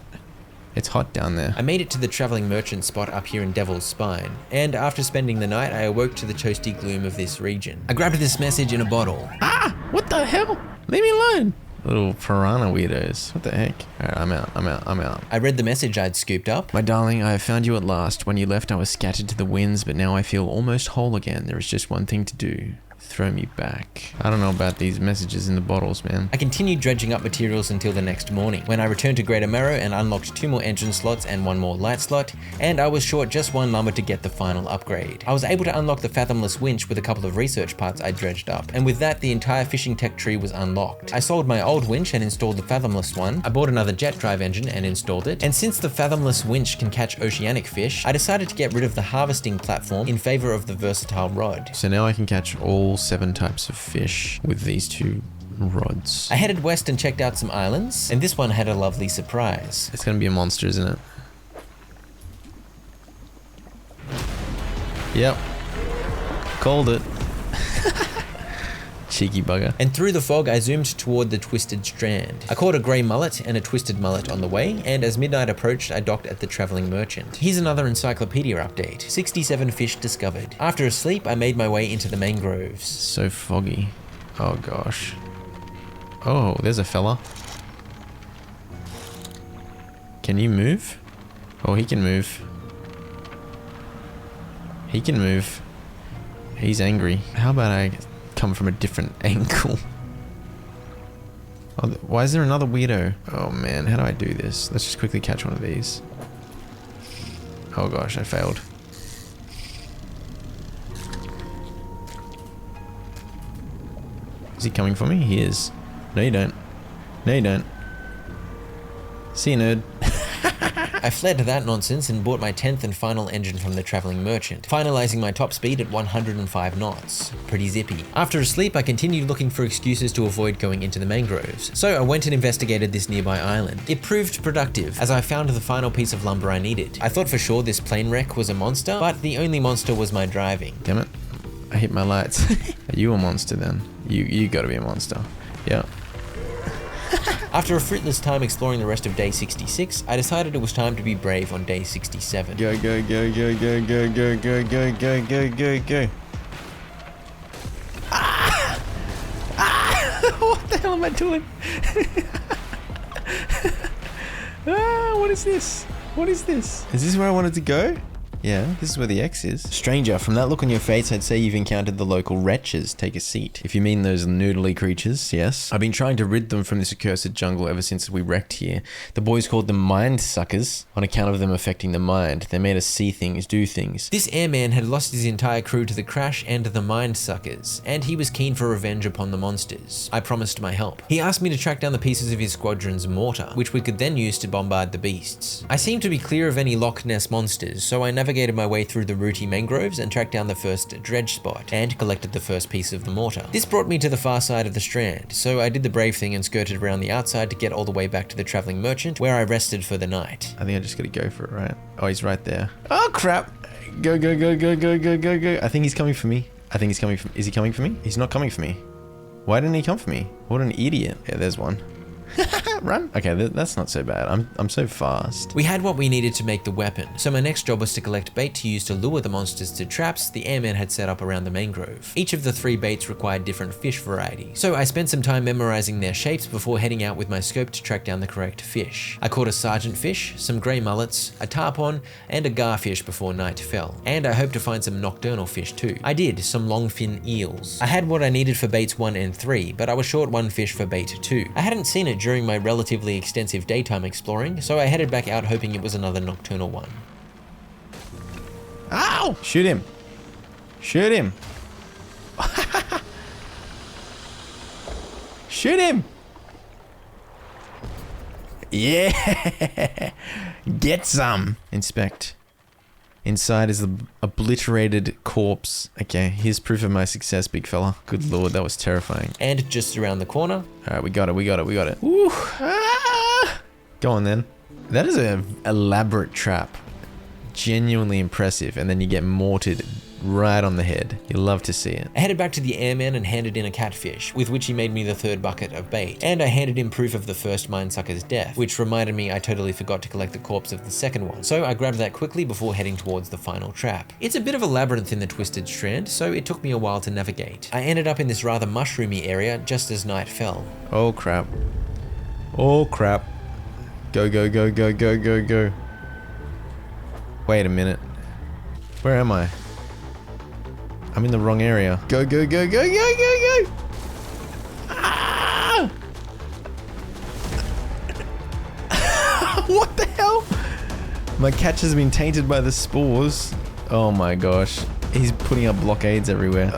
S2: It's hot down there.
S1: I made it to the traveling merchant spot up here in Devil's Spine, and after spending the night, I awoke to the toasty gloom of this region. I grabbed this message in a bottle.
S2: Ah! What the hell? Leave me alone! Little piranha weirdos. What the heck? Alright, I'm out.
S1: I read the message I'd scooped up.
S2: My darling, I have found you at last. When you left, I was scattered to the winds, but now I feel almost whole again. There is just one thing to do. Throw me back. I don't know about these messages in the bottles, man.
S1: I continued dredging up materials until the next morning, when I returned to Greater Marrow and unlocked 2 more engine slots and 1 more light slot, and I was short just 1 lumber to get the final upgrade. I was able to unlock the fathomless winch with a couple of research parts I dredged up, and with that the entire fishing tech tree was unlocked. I sold my old winch and installed the fathomless one. I bought another jet drive engine and installed it, and since the fathomless winch can catch oceanic fish, I decided to get rid of the harvesting platform in favor of the versatile rod.
S2: So now I can catch all 7 types of fish with these 2 rods.
S1: I headed west and checked out some islands, and this one had a lovely surprise.
S2: It's gonna be a monster, isn't it? Yep. Called it. Cheeky bugger.
S1: And through the fog, I zoomed toward the Twisted Strand. I caught a grey mullet and a twisted mullet on the way, and as midnight approached, I docked at the traveling merchant. Here's another encyclopedia update. 67 fish discovered. After a sleep, I made my way into the mangroves.
S2: So foggy. Oh gosh. Oh, there's a fella. Can you move? Oh, he can move. He can move. He's angry. How about I come from a different angle? Oh, why is there another weirdo? Oh man, how do I do this? Let's just quickly catch one of these. Oh gosh, I failed. Is he coming for me? He is. No you don't. No you don't. See you, nerd.
S1: I fled that nonsense and bought my 10th and final engine from the traveling merchant, finalizing my top speed at 105 knots. Pretty zippy. After a sleep, I continued looking for excuses to avoid going into the mangroves, so I went and investigated this nearby island. It proved productive, as I found the final piece of lumber I needed. I thought for sure this plane wreck was a monster, but the only monster was my driving.
S2: Damn it. I hit my lights. Are you a monster then? You gotta be a monster. Yeah.
S1: After a fruitless time exploring the rest of day 66, I decided it was time to be brave on day 67.
S2: Go. What the hell am I doing? What is this? What is this? Is this where I wanted to go? Yeah, this is where the X is. Stranger, from that look on your face, I'd say you've encountered the local wretches. Take a seat. If you mean those noodly creatures, yes. I've been trying to rid them from this accursed jungle ever since we wrecked here. The boys called them mind suckers on account of them affecting the mind. They made us see things, do things.
S1: This airman had lost his entire crew to the crash and the mind suckers, and he was keen for revenge upon the monsters. I promised my help. He asked me to track down the pieces of his squadron's mortar, which we could then use to bombard the beasts. I seemed to be clear of any Loch Ness monsters, so I navigated my way through the rooty mangroves and tracked down the first dredge spot, and collected the first piece of the mortar. This brought me to the far side of the strand, so I did the brave thing and skirted around the outside to get all the way back to the traveling merchant, where I rested for the night.
S2: I think I just gotta go for it, right? Oh, he's right there. Oh, crap. Go, go, go, go, go, go, go, go. I think he's coming for me. I think he's coming for... Is he coming for me? He's not coming for me. Why didn't he come for me? What an idiot. Yeah, there's one. Run. Okay, that's not so bad. I'm so fast.
S1: We had what we needed to make the weapon, so my next job was to collect bait to use to lure the monsters to traps the airman had set up around the mangrove. Each of the 3 baits required different fish varieties, so I spent some time memorizing their shapes before heading out with my scope to track down the correct fish. I caught a sergeant fish, some grey mullets, a tarpon, and a garfish before night fell, and I hoped to find some nocturnal fish too. I did, some longfin eels. I had what I needed for baits 1 and 3, but I was short 1 fish for bait 2. I hadn't seen it during my relatively extensive daytime exploring, so I headed back out hoping it was another nocturnal one.
S2: Ow! Shoot him. Shoot him. Shoot him. Yeah. Get some. Inspect. Inside is the obliterated corpse. Okay, here's proof of my success, big fella. Good lord, that was terrifying.
S1: And just around the corner...
S2: Alright, we got it, we got it, we got it. Woo! Ah! Go on then. That is an elaborate trap. Genuinely impressive, and then you get mortared right on the head. You'll love to see it.
S1: I headed back to the airman and handed in a catfish, with which he made me the 3rd bucket of bait. And I handed in proof of the first minesucker's death, which reminded me I totally forgot to collect the corpse of the 2nd one. So I grabbed that quickly before heading towards the final trap. It's a bit of a labyrinth in the Twisted Strand, so it took me a while to navigate. I ended up in this rather mushroomy area just as night fell.
S2: Oh crap. Oh crap. Go, go, go, go, go, go, go. Wait a minute. Where am I? I'm in the wrong area. Go, go, go, go, go, go, go! Ah! What the hell? My catch has been tainted by the spores. Oh my gosh. He's putting up blockades everywhere.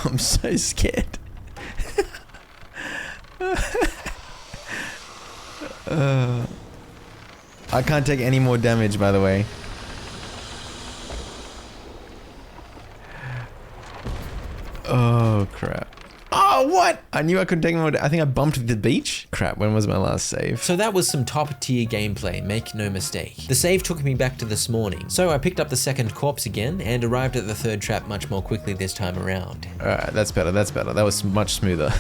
S2: I'm so scared. I can't take any more damage, by the way. Oh, crap. Oh, what? I knew I couldn't take more. I think I bumped the beach. Crap, when was my last save?
S1: So that was some top tier gameplay, make no mistake. The save took me back to this morning, so I picked up the 2nd corpse again and arrived at the 3rd trap much more quickly this time around.
S2: Alright, that's better, that's better. That was much smoother.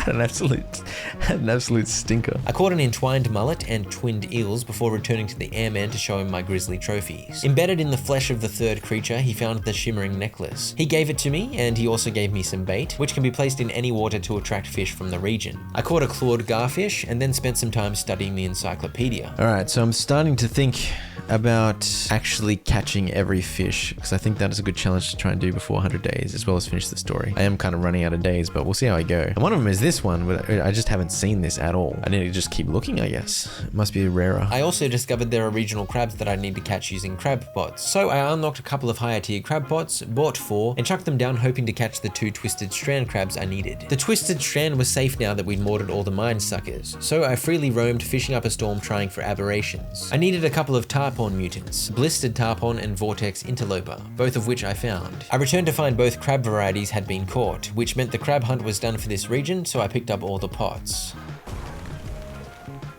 S2: An absolute stinker.
S1: I caught an entwined mullet and twinned eels before returning to the airman to show him my grisly trophies. Embedded in the flesh of the 3rd creature, he found the shimmering necklace. He gave it to me, and he also gave me some bait, which can be placed in any water to attract fish from the region. I caught a clawed garfish, and then spent some time studying the encyclopedia.
S2: Alright, so I'm starting to think about actually catching every fish, because I think that is a good challenge to try and do before 100 days, as well as finish the story. I am kind of running out of days, but we'll see how I go. And one of them is this one, but I just haven't seen this at all. I need to just keep looking, I guess. It must be rarer.
S1: I also discovered there are regional crabs that I need to catch using crab pots. So I unlocked a couple of higher tier crab pots, bought 4, and chucked them down hoping to catch the 2 Twisted Strand crabs I needed. The Twisted Strand was safe now that we'd mortared all the mine suckers, so I freely roamed fishing up a storm trying for aberrations. I needed a couple of tarpon mutants, blistered tarpon and vortex interloper, both of which I found. I returned to find both crab varieties had been caught, which meant the crab hunt was done for this region, so I picked up all the pots.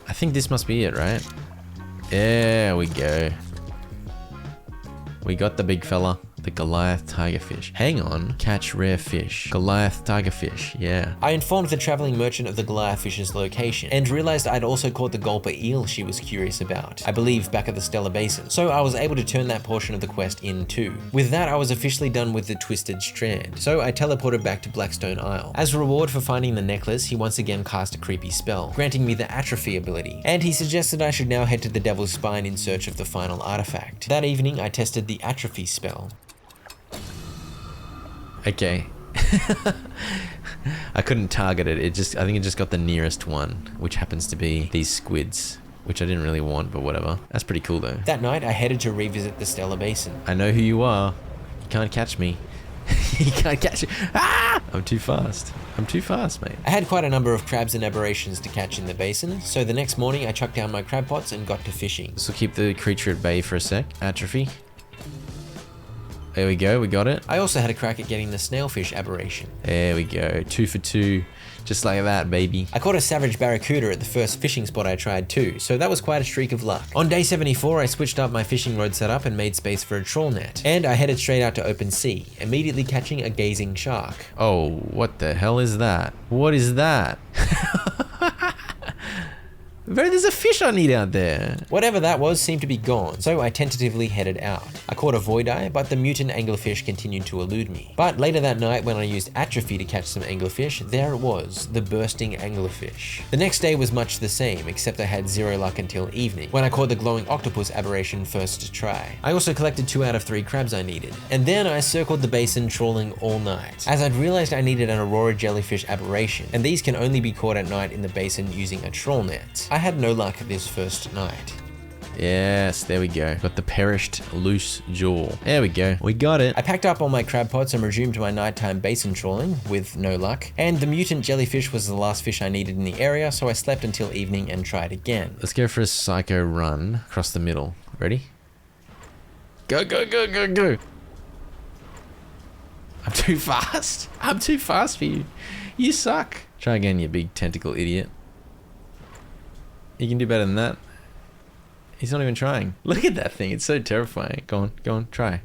S2: I think this must be it, right? There we go. We got the big fella. The Goliath tigerfish. Hang on. Catch rare fish. Goliath tigerfish. Yeah.
S1: I informed the traveling merchant of the Goliath fish's location and realized I'd also caught the gulper eel she was curious about, I believe back at the Stellar Basin, so I was able to turn that portion of the quest in too. With that, I was officially done with the Twisted Strand, so I teleported back to Blackstone Isle. As a reward for finding the necklace, he once again cast a creepy spell, granting me the atrophy ability, and he suggested I should now head to the Devil's Spine in search of the final artifact. That evening, I tested the atrophy spell.
S2: Okay. I couldn't target it. I think it just got the nearest one, which happens to be these squids, which I didn't really want, but whatever. That's pretty cool though.
S1: That night, I headed to revisit the Stellar Basin.
S2: I know who you are. You can't catch me. You can't catch me. Ah! I'm too fast. I'm too fast, mate.
S1: I had quite a number of crabs and aberrations to catch in the basin, so the next morning I chucked down my crab pots and got to fishing.
S2: This will keep the creature at bay for a sec. Atrophy. There we go, we got it.
S1: I also had a crack at getting the snailfish aberration.
S2: There we go, 2 for 2. Just like that, baby.
S1: I caught a savage barracuda at the first fishing spot I tried too, so that was quite a streak of luck. On day 74, I switched up my fishing rod setup and made space for a trawl net, and I headed straight out to open sea, immediately catching a gazing shark.
S2: Oh, what the hell is that? What is that? Bro, there's a fish I need out there.
S1: Whatever that was seemed to be gone, so I tentatively headed out. I caught a voideye, but the mutant anglerfish continued to elude me. But later that night, when I used atrophy to catch some anglerfish, there it was, the bursting anglerfish. The next day was much the same, except I had zero luck until evening, when I caught the glowing octopus aberration first try. I also collected 2 out of 3 crabs I needed, and then I circled the basin trawling all night, as I'd realized I needed an aurora jellyfish aberration, and these can only be caught at night in the basin using a trawl net. I had no luck this first night.
S2: Yes, there we go. Got the perished loose jaw. There we go. We got it.
S1: I packed up all my crab pots and resumed my nighttime basin trawling with no luck. And the mutant jellyfish was the last fish I needed in the area, so I slept until evening and tried again.
S2: Let's go for a psycho run across the middle. Ready? Go, go, go, go, go. I'm too fast. I'm too fast for you. You suck. Try again, you big tentacle idiot. You can do better than that. He's not even trying. Look at that thing. It's so terrifying. Go on, try.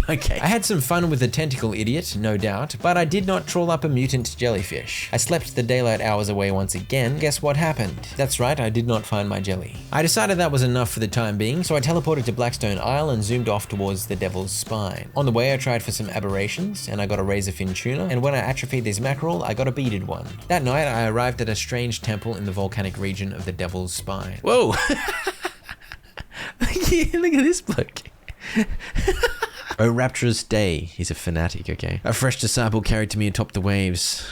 S2: Okay.
S1: I had some fun with the tentacle idiot, no doubt, but I did not trawl up a mutant jellyfish. I slept the daylight hours away once again. Guess what happened? That's right, I did not find my jelly. I decided that was enough for the time being, so I teleported to Blackstone Isle and zoomed off towards the Devil's Spine. On the way, I tried for some aberrations, and I got a razorfin tuna, and when I atrophied this mackerel, I got a beaded one. That night, I arrived at a strange temple in the volcanic region of the Devil's Spine.
S2: Whoa! Look at this bloke. Oh, rapturous day. He's a fanatic, okay. A fresh disciple carried to me atop the waves.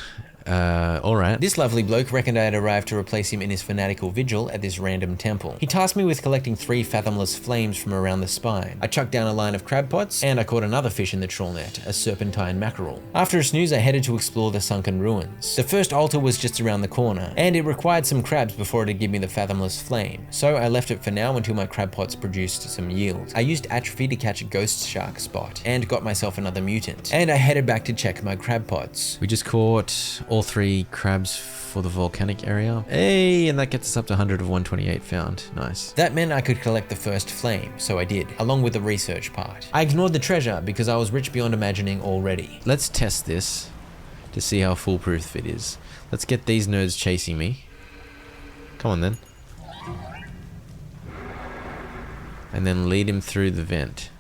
S2: Alright.
S1: This lovely bloke reckoned I had arrived to replace him in his fanatical vigil at this random temple. He tasked me with collecting 3 fathomless flames from around the spine. I chucked down a line of crab pots, and I caught another fish in the trawl net, a serpentine mackerel. After a snooze, I headed to explore the sunken ruins. The first altar was just around the corner, and it required some crabs before it'd give me the fathomless flame, so I left it for now until my crab pots produced some yield. I used atrophy to catch a ghost shark spot, and got myself another mutant, and I headed back to check my crab pots.
S2: We just caught all 3 crabs for the volcanic area. Hey, and that gets us up to 100 of 128 found. Nice.
S1: That meant I could collect the first flame, so I did, along with the research part. I ignored the treasure because I was rich beyond imagining already.
S2: Let's test this to see how foolproof it is. Let's get these nerds chasing me. Come on then. And then lead him through the vent.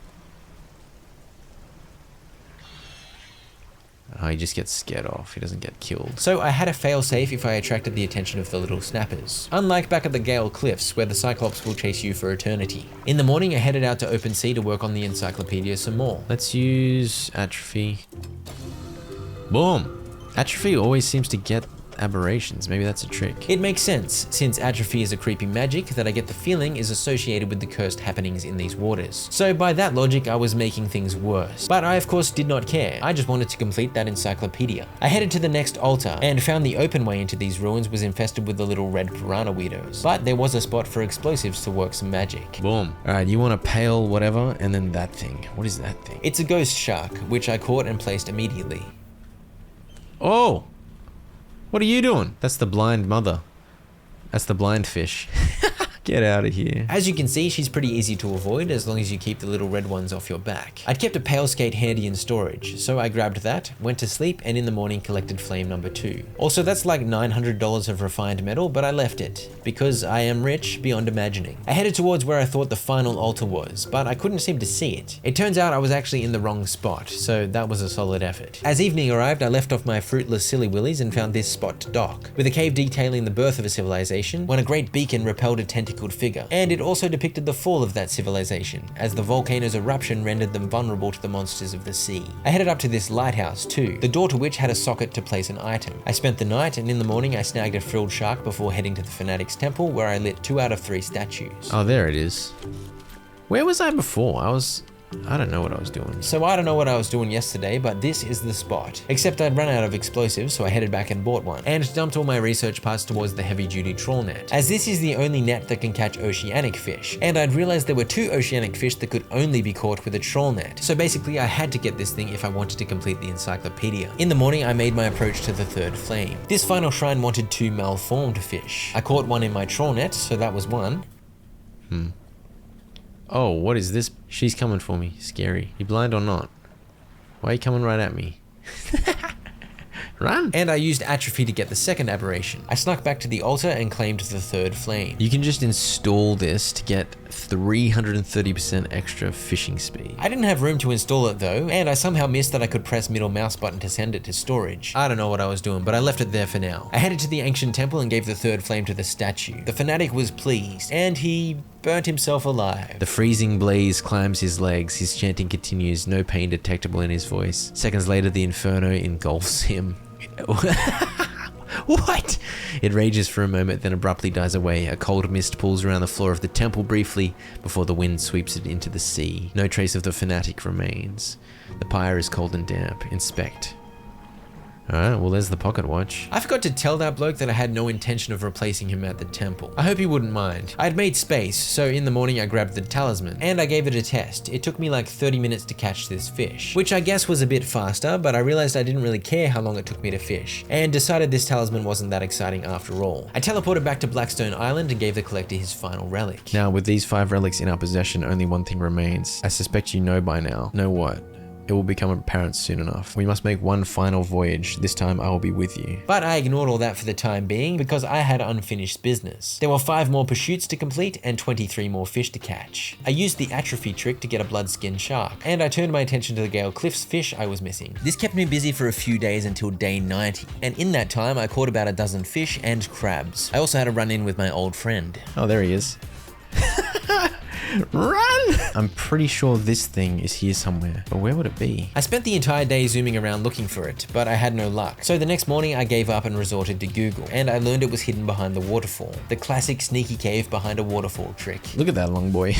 S2: Oh, he just gets scared off. He doesn't get killed.
S1: So I had a failsafe if I attracted the attention of the little snappers. Unlike back at the Gale Cliffs, where the Cyclops will chase you for eternity. In the morning, I headed out to open sea to work on the encyclopedia some more.
S2: Let's use atrophy. Boom! Atrophy always seems to get aberrations. Maybe that's a trick.
S1: It makes sense, since atrophy is a creepy magic that I get the feeling is associated with the cursed happenings in these waters. So by that logic, I was making things worse. But I of course did not care. I just wanted to complete that encyclopedia. I headed to the next altar and found the open way into these ruins was infested with the little red piranha weirdos. But there was a spot for explosives to work some magic.
S2: Boom. Alright, you want a pale whatever, and then that thing. What is that thing?
S1: It's a ghost shark, which I caught and placed immediately.
S2: Oh! What are you doing? That's the blind mother. That's the blind fish. Get out of here.
S1: As you can see, she's pretty easy to avoid as long as you keep the little red ones off your back. I'd kept a pale skate handy in storage, so I grabbed that, went to sleep, and in the morning collected flame number 2. Also, that's like $900 of refined metal, but I left it, because I am rich beyond imagining. I headed towards where I thought the final altar was, but I couldn't seem to see it. It turns out I was actually in the wrong spot, so that was a solid effort. As evening arrived, I left off my fruitless silly willies and found this spot to dock, with a cave detailing the birth of a civilization, when a great beacon repelled a tentacled figure, and it also depicted the fall of that civilization, as the volcano's eruption rendered them vulnerable to the monsters of the sea. I headed up to this lighthouse too, the door to which had a socket to place an item. I spent the night, and in the morning I snagged a frilled shark before heading to the Fanatic's temple, where I lit 2 out of 3 statues.
S2: Oh, there it is. Where was I before? I don't know what I was doing.
S1: So I don't know what I was doing yesterday, but this is the spot. Except I'd run out of explosives, so I headed back and bought one, and dumped all my research parts towards the heavy-duty trawl net, as this is the only net that can catch oceanic fish, and I'd realized there were 2 oceanic fish that could only be caught with a trawl net. So basically I had to get this thing if I wanted to complete the encyclopedia. In the morning I made my approach to the 3rd flame. This final shrine wanted 2 malformed fish. I caught one in my trawl net, so that was one.
S2: Oh, what is this? She's coming for me. Scary. You blind or not? Why are you coming right at me? Run!
S1: And I used atrophy to get the 2nd aberration. I snuck back to the altar and claimed the 3rd flame.
S2: You can just install this to get 330% extra fishing speed.
S1: I didn't have room to install it though, and I somehow missed that I could press middle mouse button to send it to storage. I don't know what I was doing, but I left it there for now. I headed to the ancient temple and gave the 3rd flame to the statue. The fanatic was pleased, and he burnt himself alive.
S2: The freezing blaze climbs his legs, his chanting continues, no pain detectable in his voice. Seconds later, the inferno engulfs him. What? It rages for a moment, then abruptly dies away. A cold mist pulls around the floor of the temple briefly before the wind sweeps it into the sea. No trace of the fanatic remains. The pyre is cold and damp. Inspect. Alright, well there's the pocket watch.
S1: I forgot to tell that bloke that I had no intention of replacing him at the temple. I hope he wouldn't mind. I'd made space, so in the morning I grabbed the talisman, and I gave it a test. It took me like 30 minutes to catch this fish, which I guess was a bit faster, but I realized I didn't really care how long it took me to fish, and decided this talisman wasn't that exciting after all. I teleported back to Blackstone Island and gave the collector his final relic.
S2: Now, with these 5 relics in our possession, only one thing remains. I suspect you know by now. Know what? It will become apparent soon enough. We must make one final voyage. This time I will be with you.
S1: But I ignored all that for the time being because I had unfinished business. There were 5 more pursuits to complete and 23 more fish to catch. I used the atrophy trick to get a blood-skinned shark, and I turned my attention to the Gale Cliffs fish I was missing. This kept me busy for a few days until day 90, and in that time I caught about a dozen fish and crabs. I also had a run-in with my old friend.
S2: Oh, there he is. Run! I'm pretty sure this thing is here somewhere, but where would it be?
S1: I spent the entire day zooming around looking for it, but I had no luck. So the next morning I gave up and resorted to Google, and I learned it was hidden behind the waterfall. The classic sneaky cave behind a waterfall trick.
S2: Look at that long boy.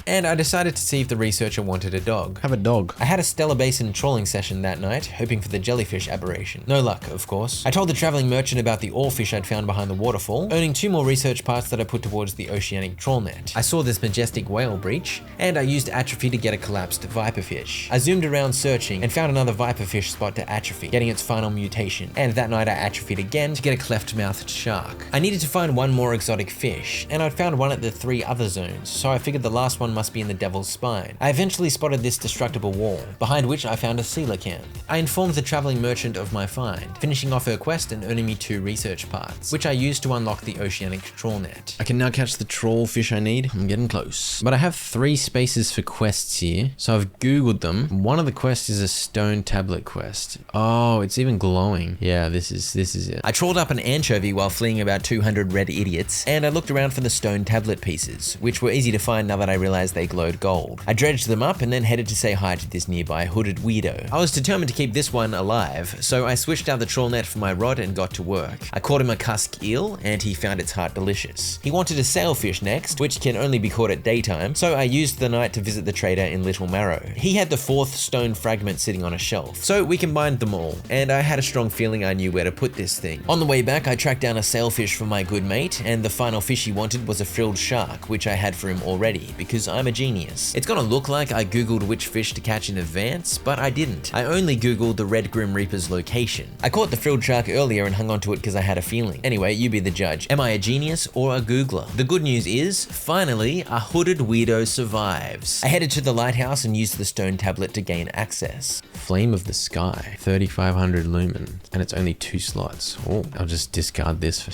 S1: And I decided to see if the researcher wanted a dog.
S2: Have a dog.
S1: I had a Stellar Basin trawling session that night, hoping for the jellyfish aberration. No luck, of course. I told the traveling merchant about the oarfish I'd found behind the waterfall, earning 2 more research parts that I put towards the oceanic trawl net. I saw this majestic whale breach, and I used atrophy to get a collapsed viperfish. I zoomed around searching and found another viperfish spot to atrophy, getting its final mutation, and that night I atrophied again to get a cleft-mouthed shark. I needed to find 1 more exotic fish, and I'd found one at the 3 other zones, so I figured the last one must be in the Devil's Spine. I eventually spotted this destructible wall, behind which I found a coelacanth. I informed the traveling merchant of my find, finishing off her quest and earning me 2 research parts, which I used to unlock the oceanic trawl net.
S2: I can now catch the trawl fish I need. I'm getting close. But I have 3 spaces for quests here, so I've googled them. One of the quests is a stone tablet quest. Oh, it's even glowing. Yeah, this is it.
S1: I trawled up an anchovy while fleeing about 200 red idiots, and I looked around for the stone tablet pieces, which were easy to find now that I realized they glowed gold. I dredged them up and then headed to say hi to this nearby hooded weirdo. I was determined to keep this one alive, so I switched out the trawl net for my rod and got to work. I caught him a cusk eel, and he found its heart delicious. He wanted a sailfish next, which can only be caught at daytime, so I used the night to visit the trader in Little Marrow. He had the 4th stone fragment sitting on a shelf, so we combined them all, and I had a strong feeling I knew where to put this thing. On the way back, I tracked down a sailfish for my good mate, and the final fish he wanted was a frilled shark, which I had for him already, because I'm a genius. It's gonna look like I googled which fish to catch in advance, but I didn't. I only googled the Red Grim Reaper's location. I caught the frilled shark earlier and hung onto it because I had a feeling. Anyway, you be the judge. Am I a genius or a googler? The good news is, finally, a hooded weirdo survives. I headed to the lighthouse and used the stone tablet to gain access.
S2: Flame of the Sky, 3500 lumen, and it's only 2 slots. Oh, I'll just discard this.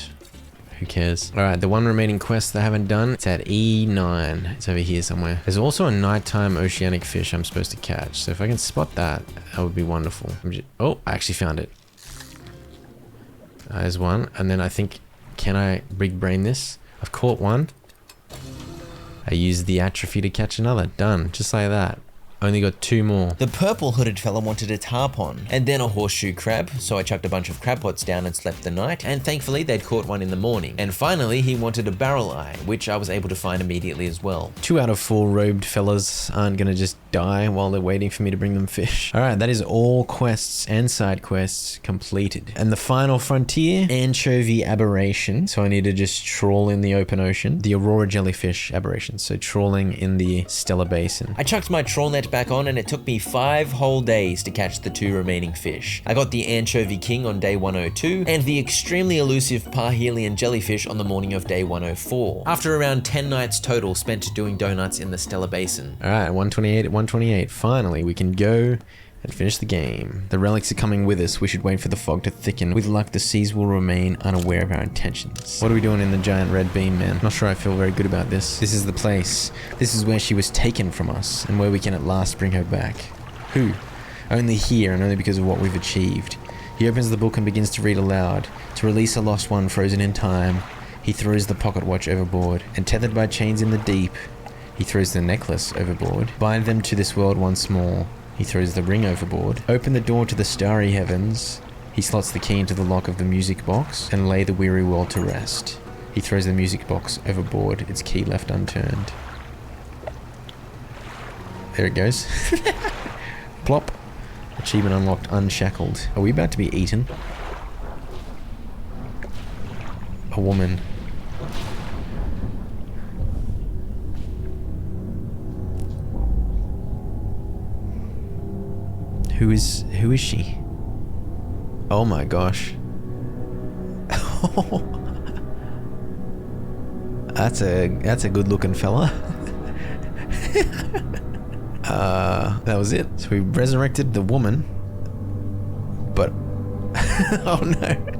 S2: Who cares? All right, the one remaining quest that I haven't done, it's at E9. It's over here somewhere. There's also a nighttime oceanic fish I'm supposed to catch. So if I can spot that, that would be wonderful. Oh, I actually found it. There's one. And then I think, can I big brain this? I've caught one. I used the atrophy to catch another. Done. Just like that. Only got 2 more.
S1: The purple hooded fella wanted a tarpon and then a horseshoe crab, so I chucked a bunch of crab pots down and slept the night, and thankfully they'd caught one in the morning. And finally he wanted a barrel eye, which I was able to find immediately as well.
S2: 2 out of 4 robed fellas aren't gonna just die while they're waiting for me to bring them fish. All right, that is all quests and side quests completed. And the final frontier, anchovy aberration. So I need to just trawl in the open ocean. The aurora jellyfish aberration, so trawling in the Stellar Basin.
S1: I chucked my trawl net back on and it took me 5 whole days to catch the 2 remaining fish. I got the anchovy king on day 102 and the extremely elusive parhelion jellyfish on the morning of day 104. After around 10 nights total spent doing donuts in the Stellar Basin.
S2: All right, 128 at 128. Finally, we can go and finish the game. The relics are coming with us. We should wait for the fog to thicken. With luck, the seas will remain unaware of our intentions. What are we doing in the giant red beam, man? Not sure I feel very good about this. This is the place. This is where she was taken from us and where we can at last bring her back. Who? Only here and only because of what we've achieved. He opens the book and begins to read aloud. To release a lost one frozen in time, he throws the pocket watch overboard, and tethered by chains in the deep, he throws the necklace overboard. Bind them to this world once more. He throws the ring overboard. Open the door to the starry heavens. He slots the key into the lock of the music box and lay the weary world to rest. He throws the music box overboard, its key left unturned. There it goes. Plop. Achievement unlocked, unshackled. Are we about to be eaten? A woman. Who is she? Oh my gosh. That's a good looking fella. That was it. So we resurrected the woman, but oh no.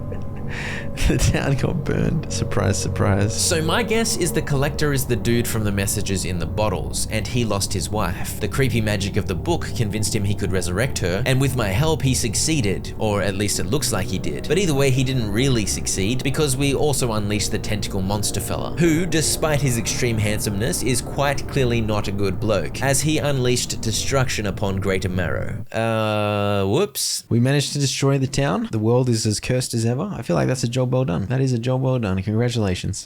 S2: The town got burned. Surprise, surprise.
S1: So my guess is the collector is the dude from the messages in the bottles, and he lost his wife. The creepy magic of the book convinced him he could resurrect her, and with my help he succeeded, or at least it looks like he did. But either way, he didn't really succeed, because we also unleashed the tentacle monster fella, who, despite his extreme handsomeness, is quite clearly not a good bloke, as he unleashed destruction upon Greater Marrow. Whoops.
S2: We managed to destroy the town. The world is as cursed as ever. I feel like that's a job well done. That is a job well done. Congratulations.